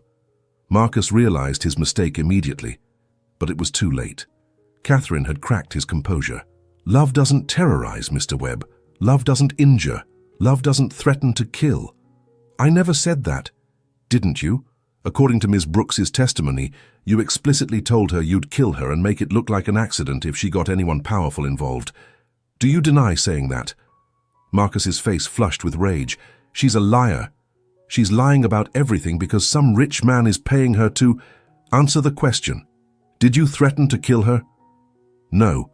Marcus realized his mistake immediately, but it was too late. Catherine had cracked his composure. Love doesn't terrorize, Mr. Webb. Love doesn't injure. Love doesn't threaten to kill. I never said that. Didn't you? According to Ms. Brooks's testimony, you explicitly told her you'd kill her and make it look like an accident if she got anyone powerful involved. Do you deny saying that? Marcus's face flushed with rage. She's a liar. She's lying about everything because some rich man is paying her to... Answer the question. Did you threaten to kill her? No.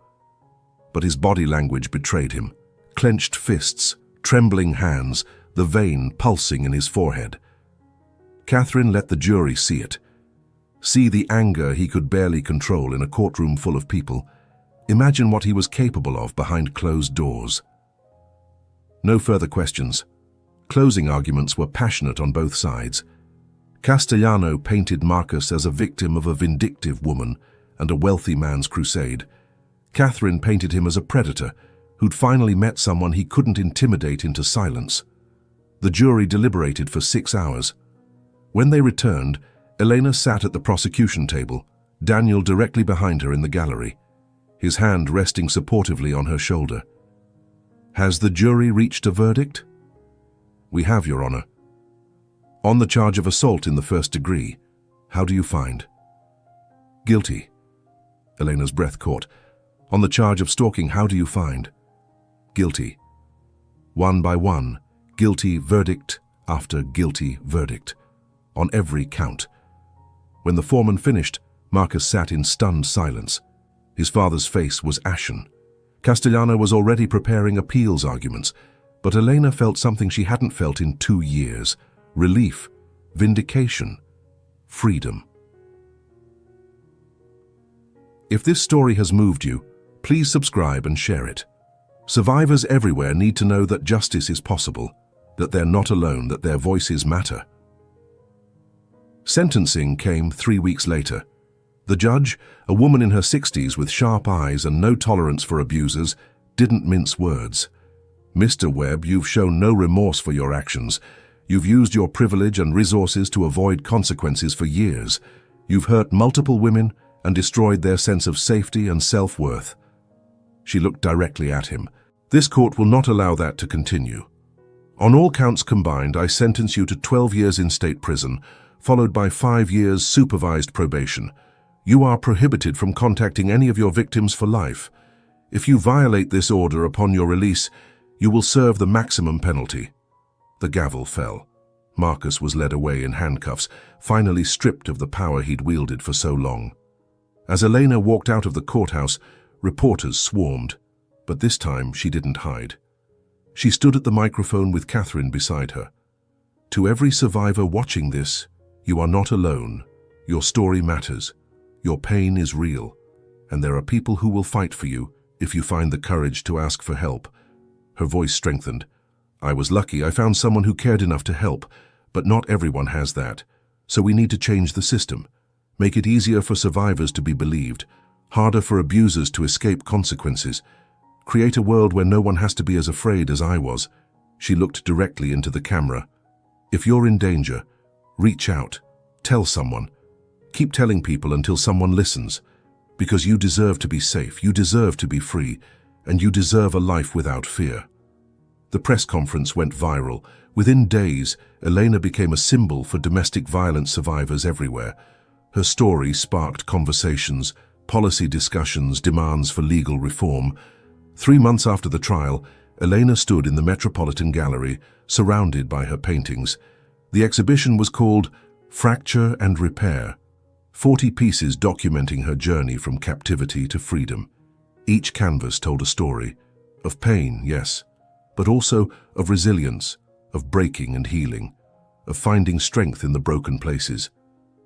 But his body language betrayed him. Clenched fists, trembling hands, the vein pulsing in his forehead. Catherine let the jury see it. See the anger he could barely control in a courtroom full of people. Imagine what he was capable of behind closed doors. No further questions. Closing arguments were passionate on both sides. Castellano painted Marcus as a victim of a vindictive woman and a wealthy man's crusade. Catherine painted him as a predator who'd finally met someone he couldn't intimidate into silence. The jury deliberated for 6 hours. When they returned, Elena sat at the prosecution table, Daniel directly behind her in the gallery, his hand resting supportively on her shoulder. Has the jury reached a verdict? We have, Your Honor. On the charge of assault in the first degree, how do you find? Guilty. Elena's breath caught. On the charge of stalking, how do you find? Guilty. One by one, guilty verdict after guilty verdict, on every count. When the foreman finished, Marcus sat in stunned silence. His father's face was ashen. Castellano was already preparing appeals arguments, but Elena felt something she hadn't felt in 2 years. Relief, vindication, freedom. If this story has moved you, please subscribe and share it. Survivors everywhere need to know that justice is possible, that they're not alone, that their voices matter. Sentencing came 3 weeks later. The judge, a woman in her 60s with sharp eyes and no tolerance for abusers, didn't mince words. Mr. Webb, you've shown no remorse for your actions. You've used your privilege and resources to avoid consequences for years. You've hurt multiple women and destroyed their sense of safety and self-worth. She looked directly at him. This court will not allow that to continue. On all counts combined, I sentence you to 12 years in state prison, followed by 5 years supervised probation. You are prohibited from contacting any of your victims for life. If you violate this order upon your release, you will serve the maximum penalty. The gavel fell. Marcus was led away in handcuffs, finally stripped of the power he'd wielded for so long. As Elena walked out of the courthouse, reporters swarmed, but this time she didn't hide. She stood at the microphone with Catherine beside her. To every survivor watching this, you are not alone. Your story matters. Your pain is real, and there are people who will fight for you if you find the courage to ask for help. Her voice strengthened. I was lucky I found someone who cared enough to help, but not everyone has that. So we need to change the system. Make it easier for survivors to be believed, harder for abusers to escape consequences. Create a world where no one has to be as afraid as I was. She looked directly into the camera. If you're in danger, reach out. Tell someone. Keep telling people until someone listens. Because you deserve to be safe, you deserve to be free, and you deserve a life without fear. The press conference went viral. Within days, Elena became a symbol for domestic violence survivors everywhere. Her story sparked conversations, policy discussions, demands for legal reform. 3 months after the trial, Elena stood in the Metropolitan Gallery, surrounded by her paintings. The exhibition was called Fracture and Repair. 40 pieces documenting her journey from captivity to freedom. Each canvas told a story of pain, yes, but also of resilience, of breaking and healing, of finding strength in the broken places.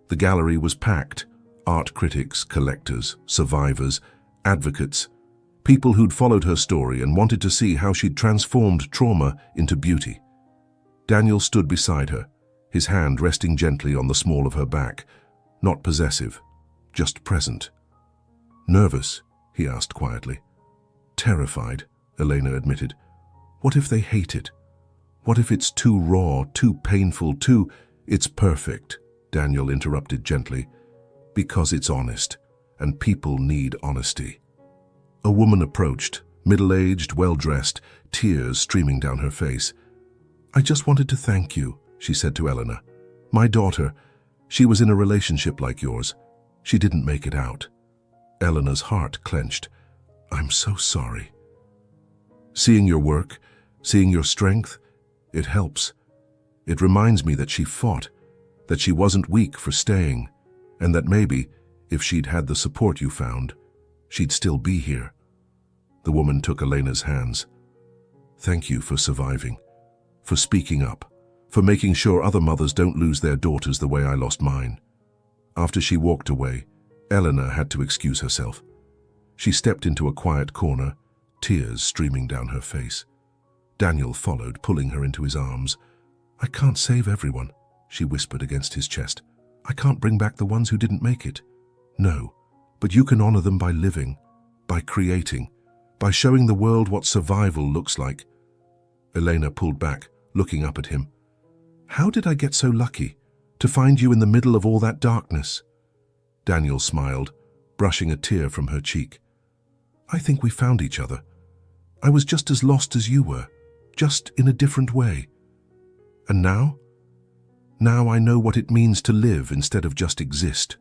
The gallery was packed: art critics, collectors, survivors, advocates, people who'd followed her story and wanted to see how she'd transformed trauma into beauty. Daniel stood beside her, his hand resting gently on the small of her back, not possessive, just present. "Nervous?" he asked quietly. "Terrified," Elena admitted. "What if they hate it? What if it's too raw, too painful, too—" "It's perfect," Daniel interrupted gently, "because it's honest, and people need honesty." A woman approached, middle-aged, well-dressed, tears streaming down her face. "I just wanted to thank you," she said to Eleanor. "My daughter, she was in a relationship like yours. She didn't make it out." Eleanor's heart clenched. "I'm so sorry." "Seeing your work, seeing your strength, it helps. It reminds me that she fought, that she wasn't weak for staying, and that maybe, if she'd had the support you found, she'd still be here." The woman took Elena's hands. "Thank you for surviving, for speaking up, for making sure other mothers don't lose their daughters the way I lost mine." After she walked away, Eleanor had to excuse herself. She stepped into a quiet corner, tears streaming down her face. Daniel followed, pulling her into his arms. "I can't save everyone," she whispered against his chest. "I can't bring back the ones who didn't make it. No, but you can honor them by living, by creating, by showing the world what survival looks like." Elena pulled back, looking up at him. "How did I get so lucky to find you in the middle of all that darkness?" Daniel smiled, brushing a tear from her cheek. "I think we found each other. I was just as lost as you were, just in a different way. And now? Now I know what it means to live instead of just exist."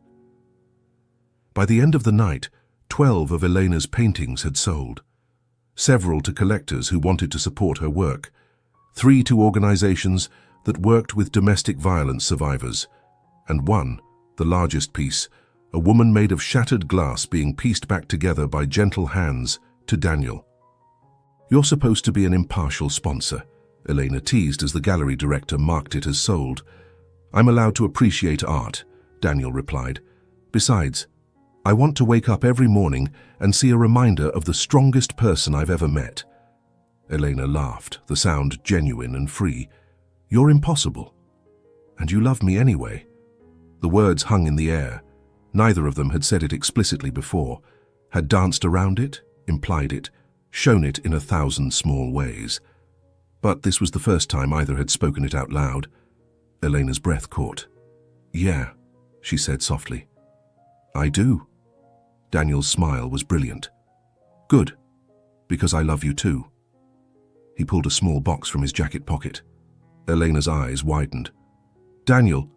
By the end of the night, 12 of Elena's paintings had sold. Several to collectors who wanted to support her work. 3 to organizations that worked with domestic violence survivors. And one, the largest piece, a woman made of shattered glass being pieced back together by gentle hands, to Daniel. "You're supposed to be an impartial sponsor," Elena teased as the gallery director marked it as sold. "I'm allowed to appreciate art," Daniel replied. "Besides, I want to wake up every morning and see a reminder of the strongest person I've ever met." Elena laughed, the sound genuine and free. "You're impossible. And you love me anyway." The words hung in the air. Neither of them had said it explicitly before, had danced around it, implied it, shown it in 1,000 small ways. But this was the first time either had spoken it out loud. Elena's breath caught. "Yeah," she said softly. "I do." Daniel's smile was brilliant. "Good, because I love you too." He pulled a small box from his jacket pocket. Elena's eyes widened. "Daniel,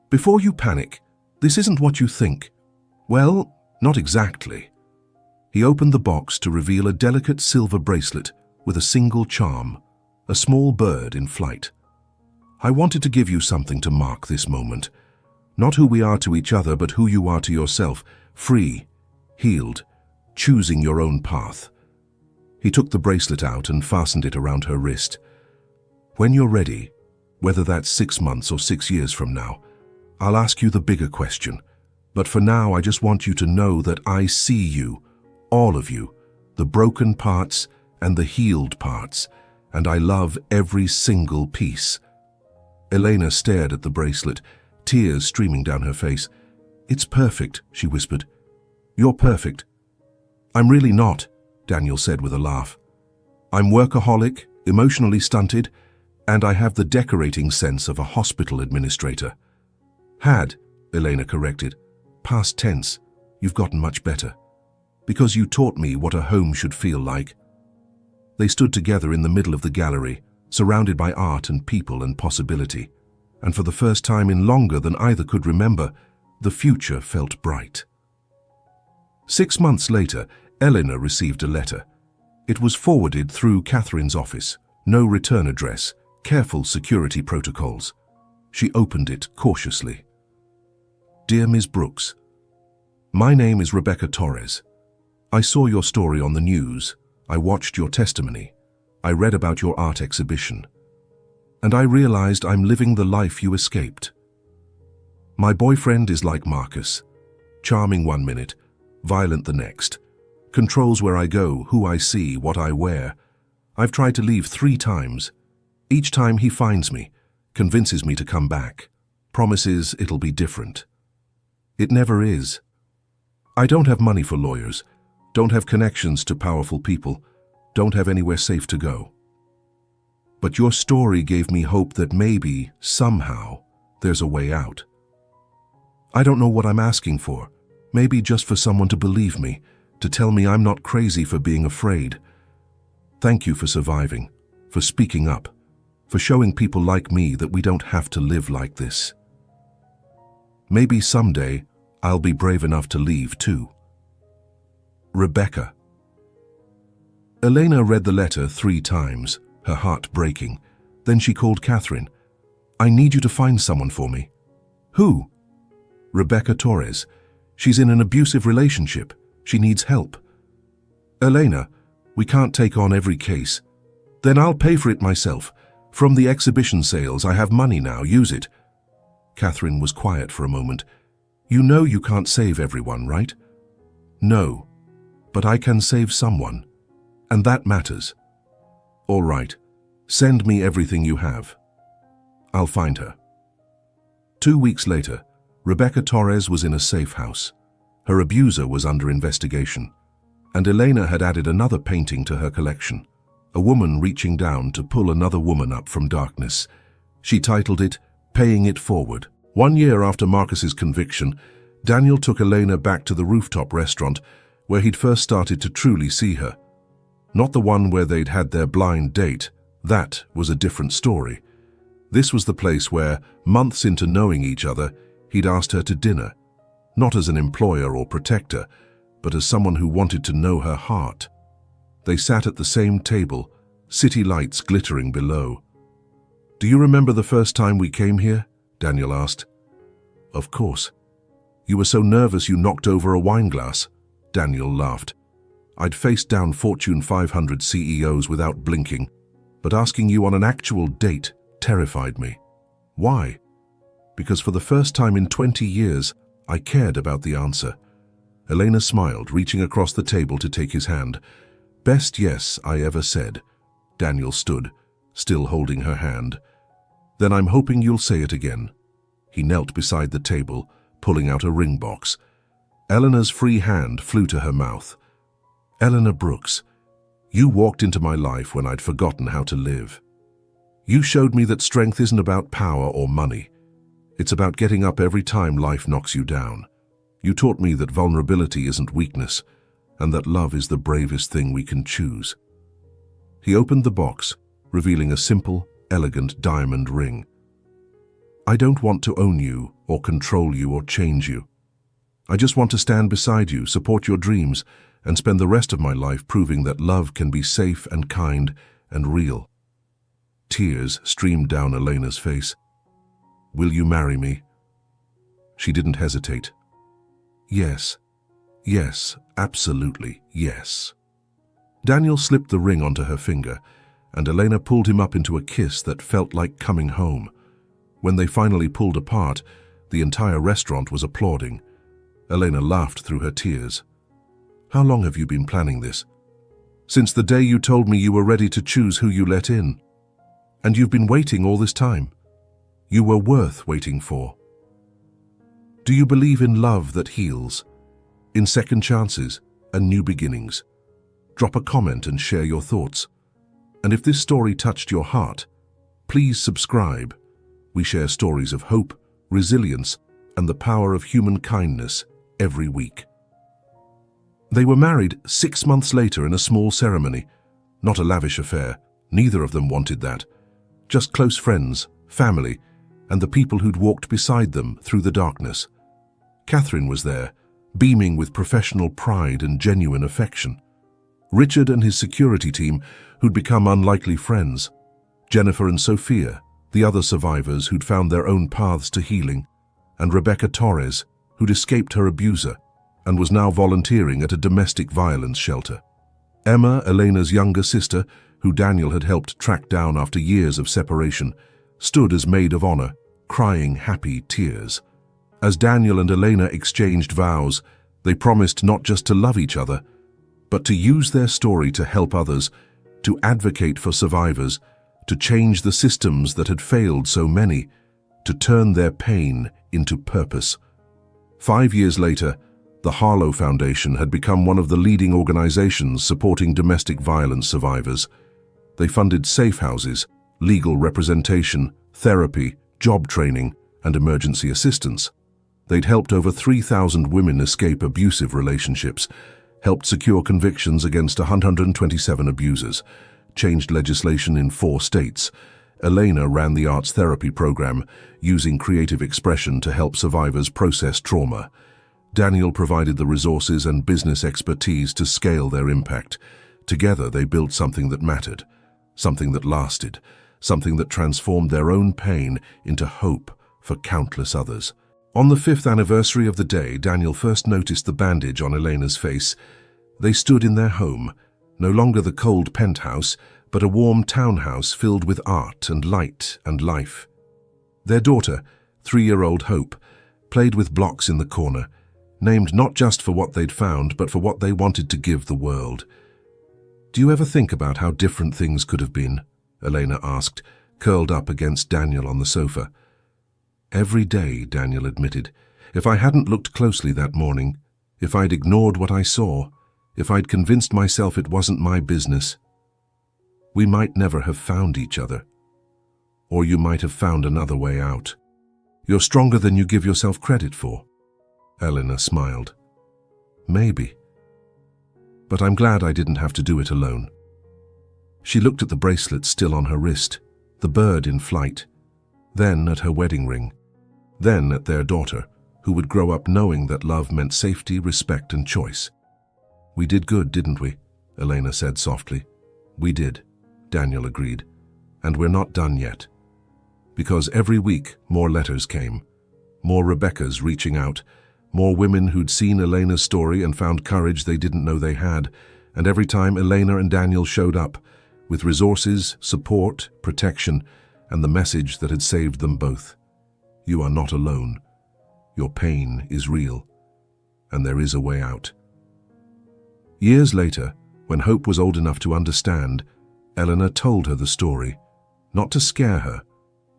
before you panic, this isn't what you think." "Well, not exactly." He opened the box to reveal a delicate silver bracelet with a single charm, a small bird in flight. "I wanted to give you something to mark this moment. Not who we are to each other, but who you are to yourself, free, healed, choosing your own path." He took the bracelet out and fastened it around her wrist. "When you're ready, whether that's 6 months or 6 years from now, I'll ask you the bigger question. But for now, I just want you to know that I see you, all of you, the broken parts and the healed parts, and I love every single piece." Elena stared at the bracelet, tears streaming down her face. "It's perfect," she whispered. "You're perfect." "I'm really not," Daniel said with a laugh. "I'm workaholic, emotionally stunted, and I have the decorating sense of a hospital administrator." "Had," Elena corrected. "Past tense. You've gotten much better. Because you taught me what a home should feel like." They stood together in the middle of the gallery, surrounded by art and people and possibility. And for the first time in longer than either could remember, the future felt bright. 6 months later, Eleanor received a letter. It was forwarded through Catherine's office. No return address, careful security protocols. She opened it cautiously. Dear Ms. Brooks, my name is Rebecca Torres. I saw your story on the news. I watched your testimony. I read about your art exhibition. And I realized I'm living the life you escaped. My boyfriend is like Marcus. Charming one minute, violent the next. Controls where I go, who I see, what I wear. I've tried to leave 3 times. Each time he finds me, convinces me to come back, promises it'll be different. It never is. I don't have money for lawyers, don't have connections to powerful people, don't have anywhere safe to go. But your story gave me hope that maybe, somehow, there's a way out. I don't know what I'm asking for, maybe just for someone to believe me, to tell me I'm not crazy for being afraid. Thank you for surviving, for speaking up, for showing people like me that we don't have to live like this. Maybe someday I'll be brave enough to leave too. Rebecca. Elena read the letter 3 times, her heart breaking. Then she called Catherine. I need you to find someone for me. Who? Rebecca Torres. She's in an abusive relationship. She needs help. Elena, we can't take on every case. Then I'll pay for it myself. From the exhibition sales, I have money now, use it. Catherine was quiet for a moment. You know you can't save everyone, right? No, but I can save someone, and that matters. All right, send me everything you have. I'll find her. 2 weeks later, Rebecca Torres was in a safe house. Her abuser was under investigation, and Elena had added another painting to her collection, a woman reaching down to pull another woman up from darkness. She titled it, Paying It Forward. 1 year after Marcus's conviction, Daniel took Elena back to the rooftop restaurant where he'd first started to truly see her. Not the one where they'd had their blind date. That was a different story. This was the place where, months into knowing each other, he'd asked her to dinner, not as an employer or protector, but as someone who wanted to know her heart. They sat at the same table, city lights glittering below. Do you remember the first time we came here? Daniel asked. Of course. You were so nervous you knocked over a wine glass. Daniel laughed. I'd faced down Fortune 500 CEOs without blinking, but asking you on an actual date terrified me. Why? Because for the first time in 20 years, I cared about the answer. Elena smiled, reaching across the table to take his hand. Best yes I ever said. Daniel stood, still holding her hand. Then I'm hoping you'll say it again. He knelt beside the table, pulling out a ring box. Eleanor's free hand flew to her mouth. Eleanor Brooks, you walked into my life when I'd forgotten how to live. You showed me that strength isn't about power or money. It's about getting up every time life knocks you down. You taught me that vulnerability isn't weakness, and that love is the bravest thing we can choose. He opened the box, revealing a simple, elegant diamond ring. I don't want to own you, or control you, or change you. I just want to stand beside you, support your dreams, and spend the rest of my life proving that love can be safe and kind and real. Tears streamed down Elena's face. Will you marry me? She didn't hesitate. Yes, yes, absolutely, yes. Daniel slipped the ring onto her finger, and Elena pulled him up into a kiss that felt like coming home. When they finally pulled apart, the entire restaurant was applauding. Elena laughed through her tears. How long have you been planning this? Since the day you told me you were ready to choose who you let in. And you've been waiting all this time. You were worth waiting for. Do you believe in love that heals? In second chances and new beginnings? Drop a comment and share your thoughts. And if this story touched your heart, please subscribe. We share stories of hope, resilience, and the power of human kindness every week. They were married 6 months later in a small ceremony. Not a lavish affair. Neither of them wanted that. Just close friends, family, and the people who'd walked beside them through the darkness. Catherine was there, beaming with professional pride and genuine affection. Richard and his security team, who'd become unlikely friends. Jennifer and Sophia, the other survivors who'd found their own paths to healing. And Rebecca Torres, who'd escaped her abuser and was now volunteering at a domestic violence shelter. Emma, Elena's younger sister, who Daniel had helped track down after years of separation, stood as maid of honor, crying happy tears. As Daniel and Elena exchanged vows, they promised not just to love each other, but to use their story to help others, to advocate for survivors, to change the systems that had failed so many, to turn their pain into purpose. 5 years later, the Harlow Foundation had become one of the leading organizations supporting domestic violence survivors. They funded safe houses, legal representation, therapy, job training, and emergency assistance. They'd helped over 3,000 women escape abusive relationships, helped secure convictions against 127 abusers, changed legislation in 4 states. Elena ran the arts therapy program, using creative expression to help survivors process trauma. Daniel provided the resources and business expertise to scale their impact. Together they built something that mattered, something that lasted, something that transformed their own pain into hope for countless others. On the 5th anniversary of the day Daniel first noticed the bandage on Elena's face, they stood in their home, no longer the cold penthouse, but a warm townhouse filled with art and light and life. Their daughter, 3-year-old Hope, played with blocks in the corner, named not just for what they'd found, but for what they wanted to give the world. "Do you ever think about how different things could have been?" Elena asked, curled up against Daniel on the sofa. "Every day," Daniel admitted. "If I hadn't looked closely that morning, if I'd ignored what I saw, if I'd convinced myself it wasn't my business, we might never have found each other. Or you might have found another way out. You're stronger than you give yourself credit for." Elena smiled. "Maybe. But I'm glad I didn't have to do it alone." She looked at the bracelet still on her wrist, the bird in flight, then at her wedding ring, then at their daughter, who would grow up knowing that love meant safety, respect, and choice. "We did good, didn't we?" Elena said softly. "We did," Daniel agreed. "And we're not done yet." Because every week more letters came, more Rebeccas reaching out, more women who'd seen Elena's story and found courage they didn't know they had, and every time Elena and Daniel showed up, with resources, support, protection, and the message that had saved them both. You are not alone. Your pain is real, and there is a way out. Years later, when Hope was old enough to understand, Eleanor told her the story, not to scare her,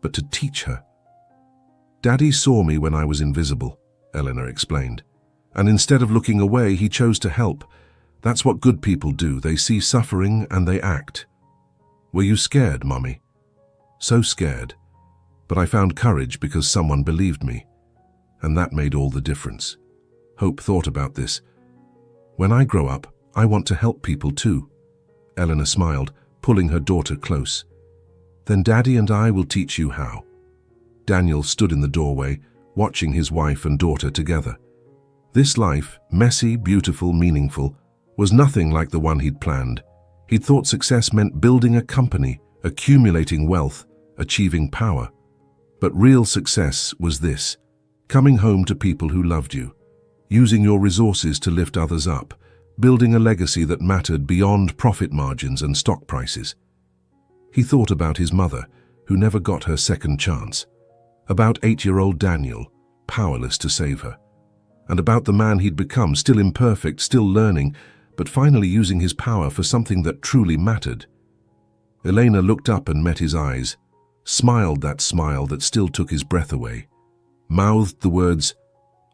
but to teach her. "Daddy saw me when I was invisible," Eleanor explained. "And instead of looking away, he chose to help. That's what good people do. They see suffering and they act." "Were you scared, Mommy?" "So scared. But I found courage because someone believed me. And that made all the difference." Hope thought about this. "When I grow up, I want to help people too." Eleanor smiled, pulling her daughter close. "Then Daddy and I will teach you how." Daniel stood in the doorway, watching his wife and daughter together. This life, messy, beautiful, meaningful, was nothing like the one he'd planned. He'd thought success meant building a company, accumulating wealth, achieving power. But real success was this: coming home to people who loved you, using your resources to lift others up, building a legacy that mattered beyond profit margins and stock prices. He thought about his mother, who never got her second chance, about 8-year-old Daniel, powerless to save her, and about the man he'd become, still imperfect, still learning, but finally using his power for something that truly mattered. Elena looked up and met his eyes, smiled that smile that still took his breath away, mouthed the words,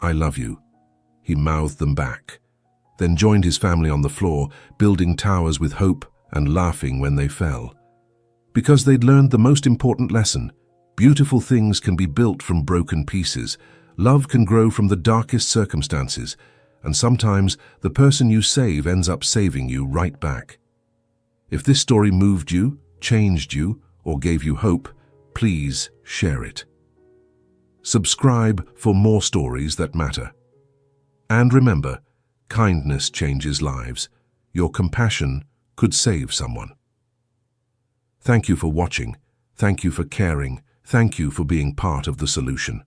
"I love you." He mouthed them back, then joined his family on the floor, building towers with hope and laughing when they fell. Because they'd learned the most important lesson: beautiful things can be built from broken pieces. Love can grow from the darkest circumstances, and sometimes the person you save ends up saving you right back. If this story moved you, changed you, or gave you hope, please share it. Subscribe for more stories that matter. And remember, kindness changes lives. Your compassion could save someone. Thank you for watching. Thank you for caring. Thank you for being part of the solution.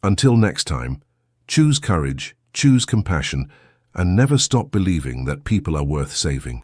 Until next time, Choose courage, choose compassion, and never stop believing that people are worth saving.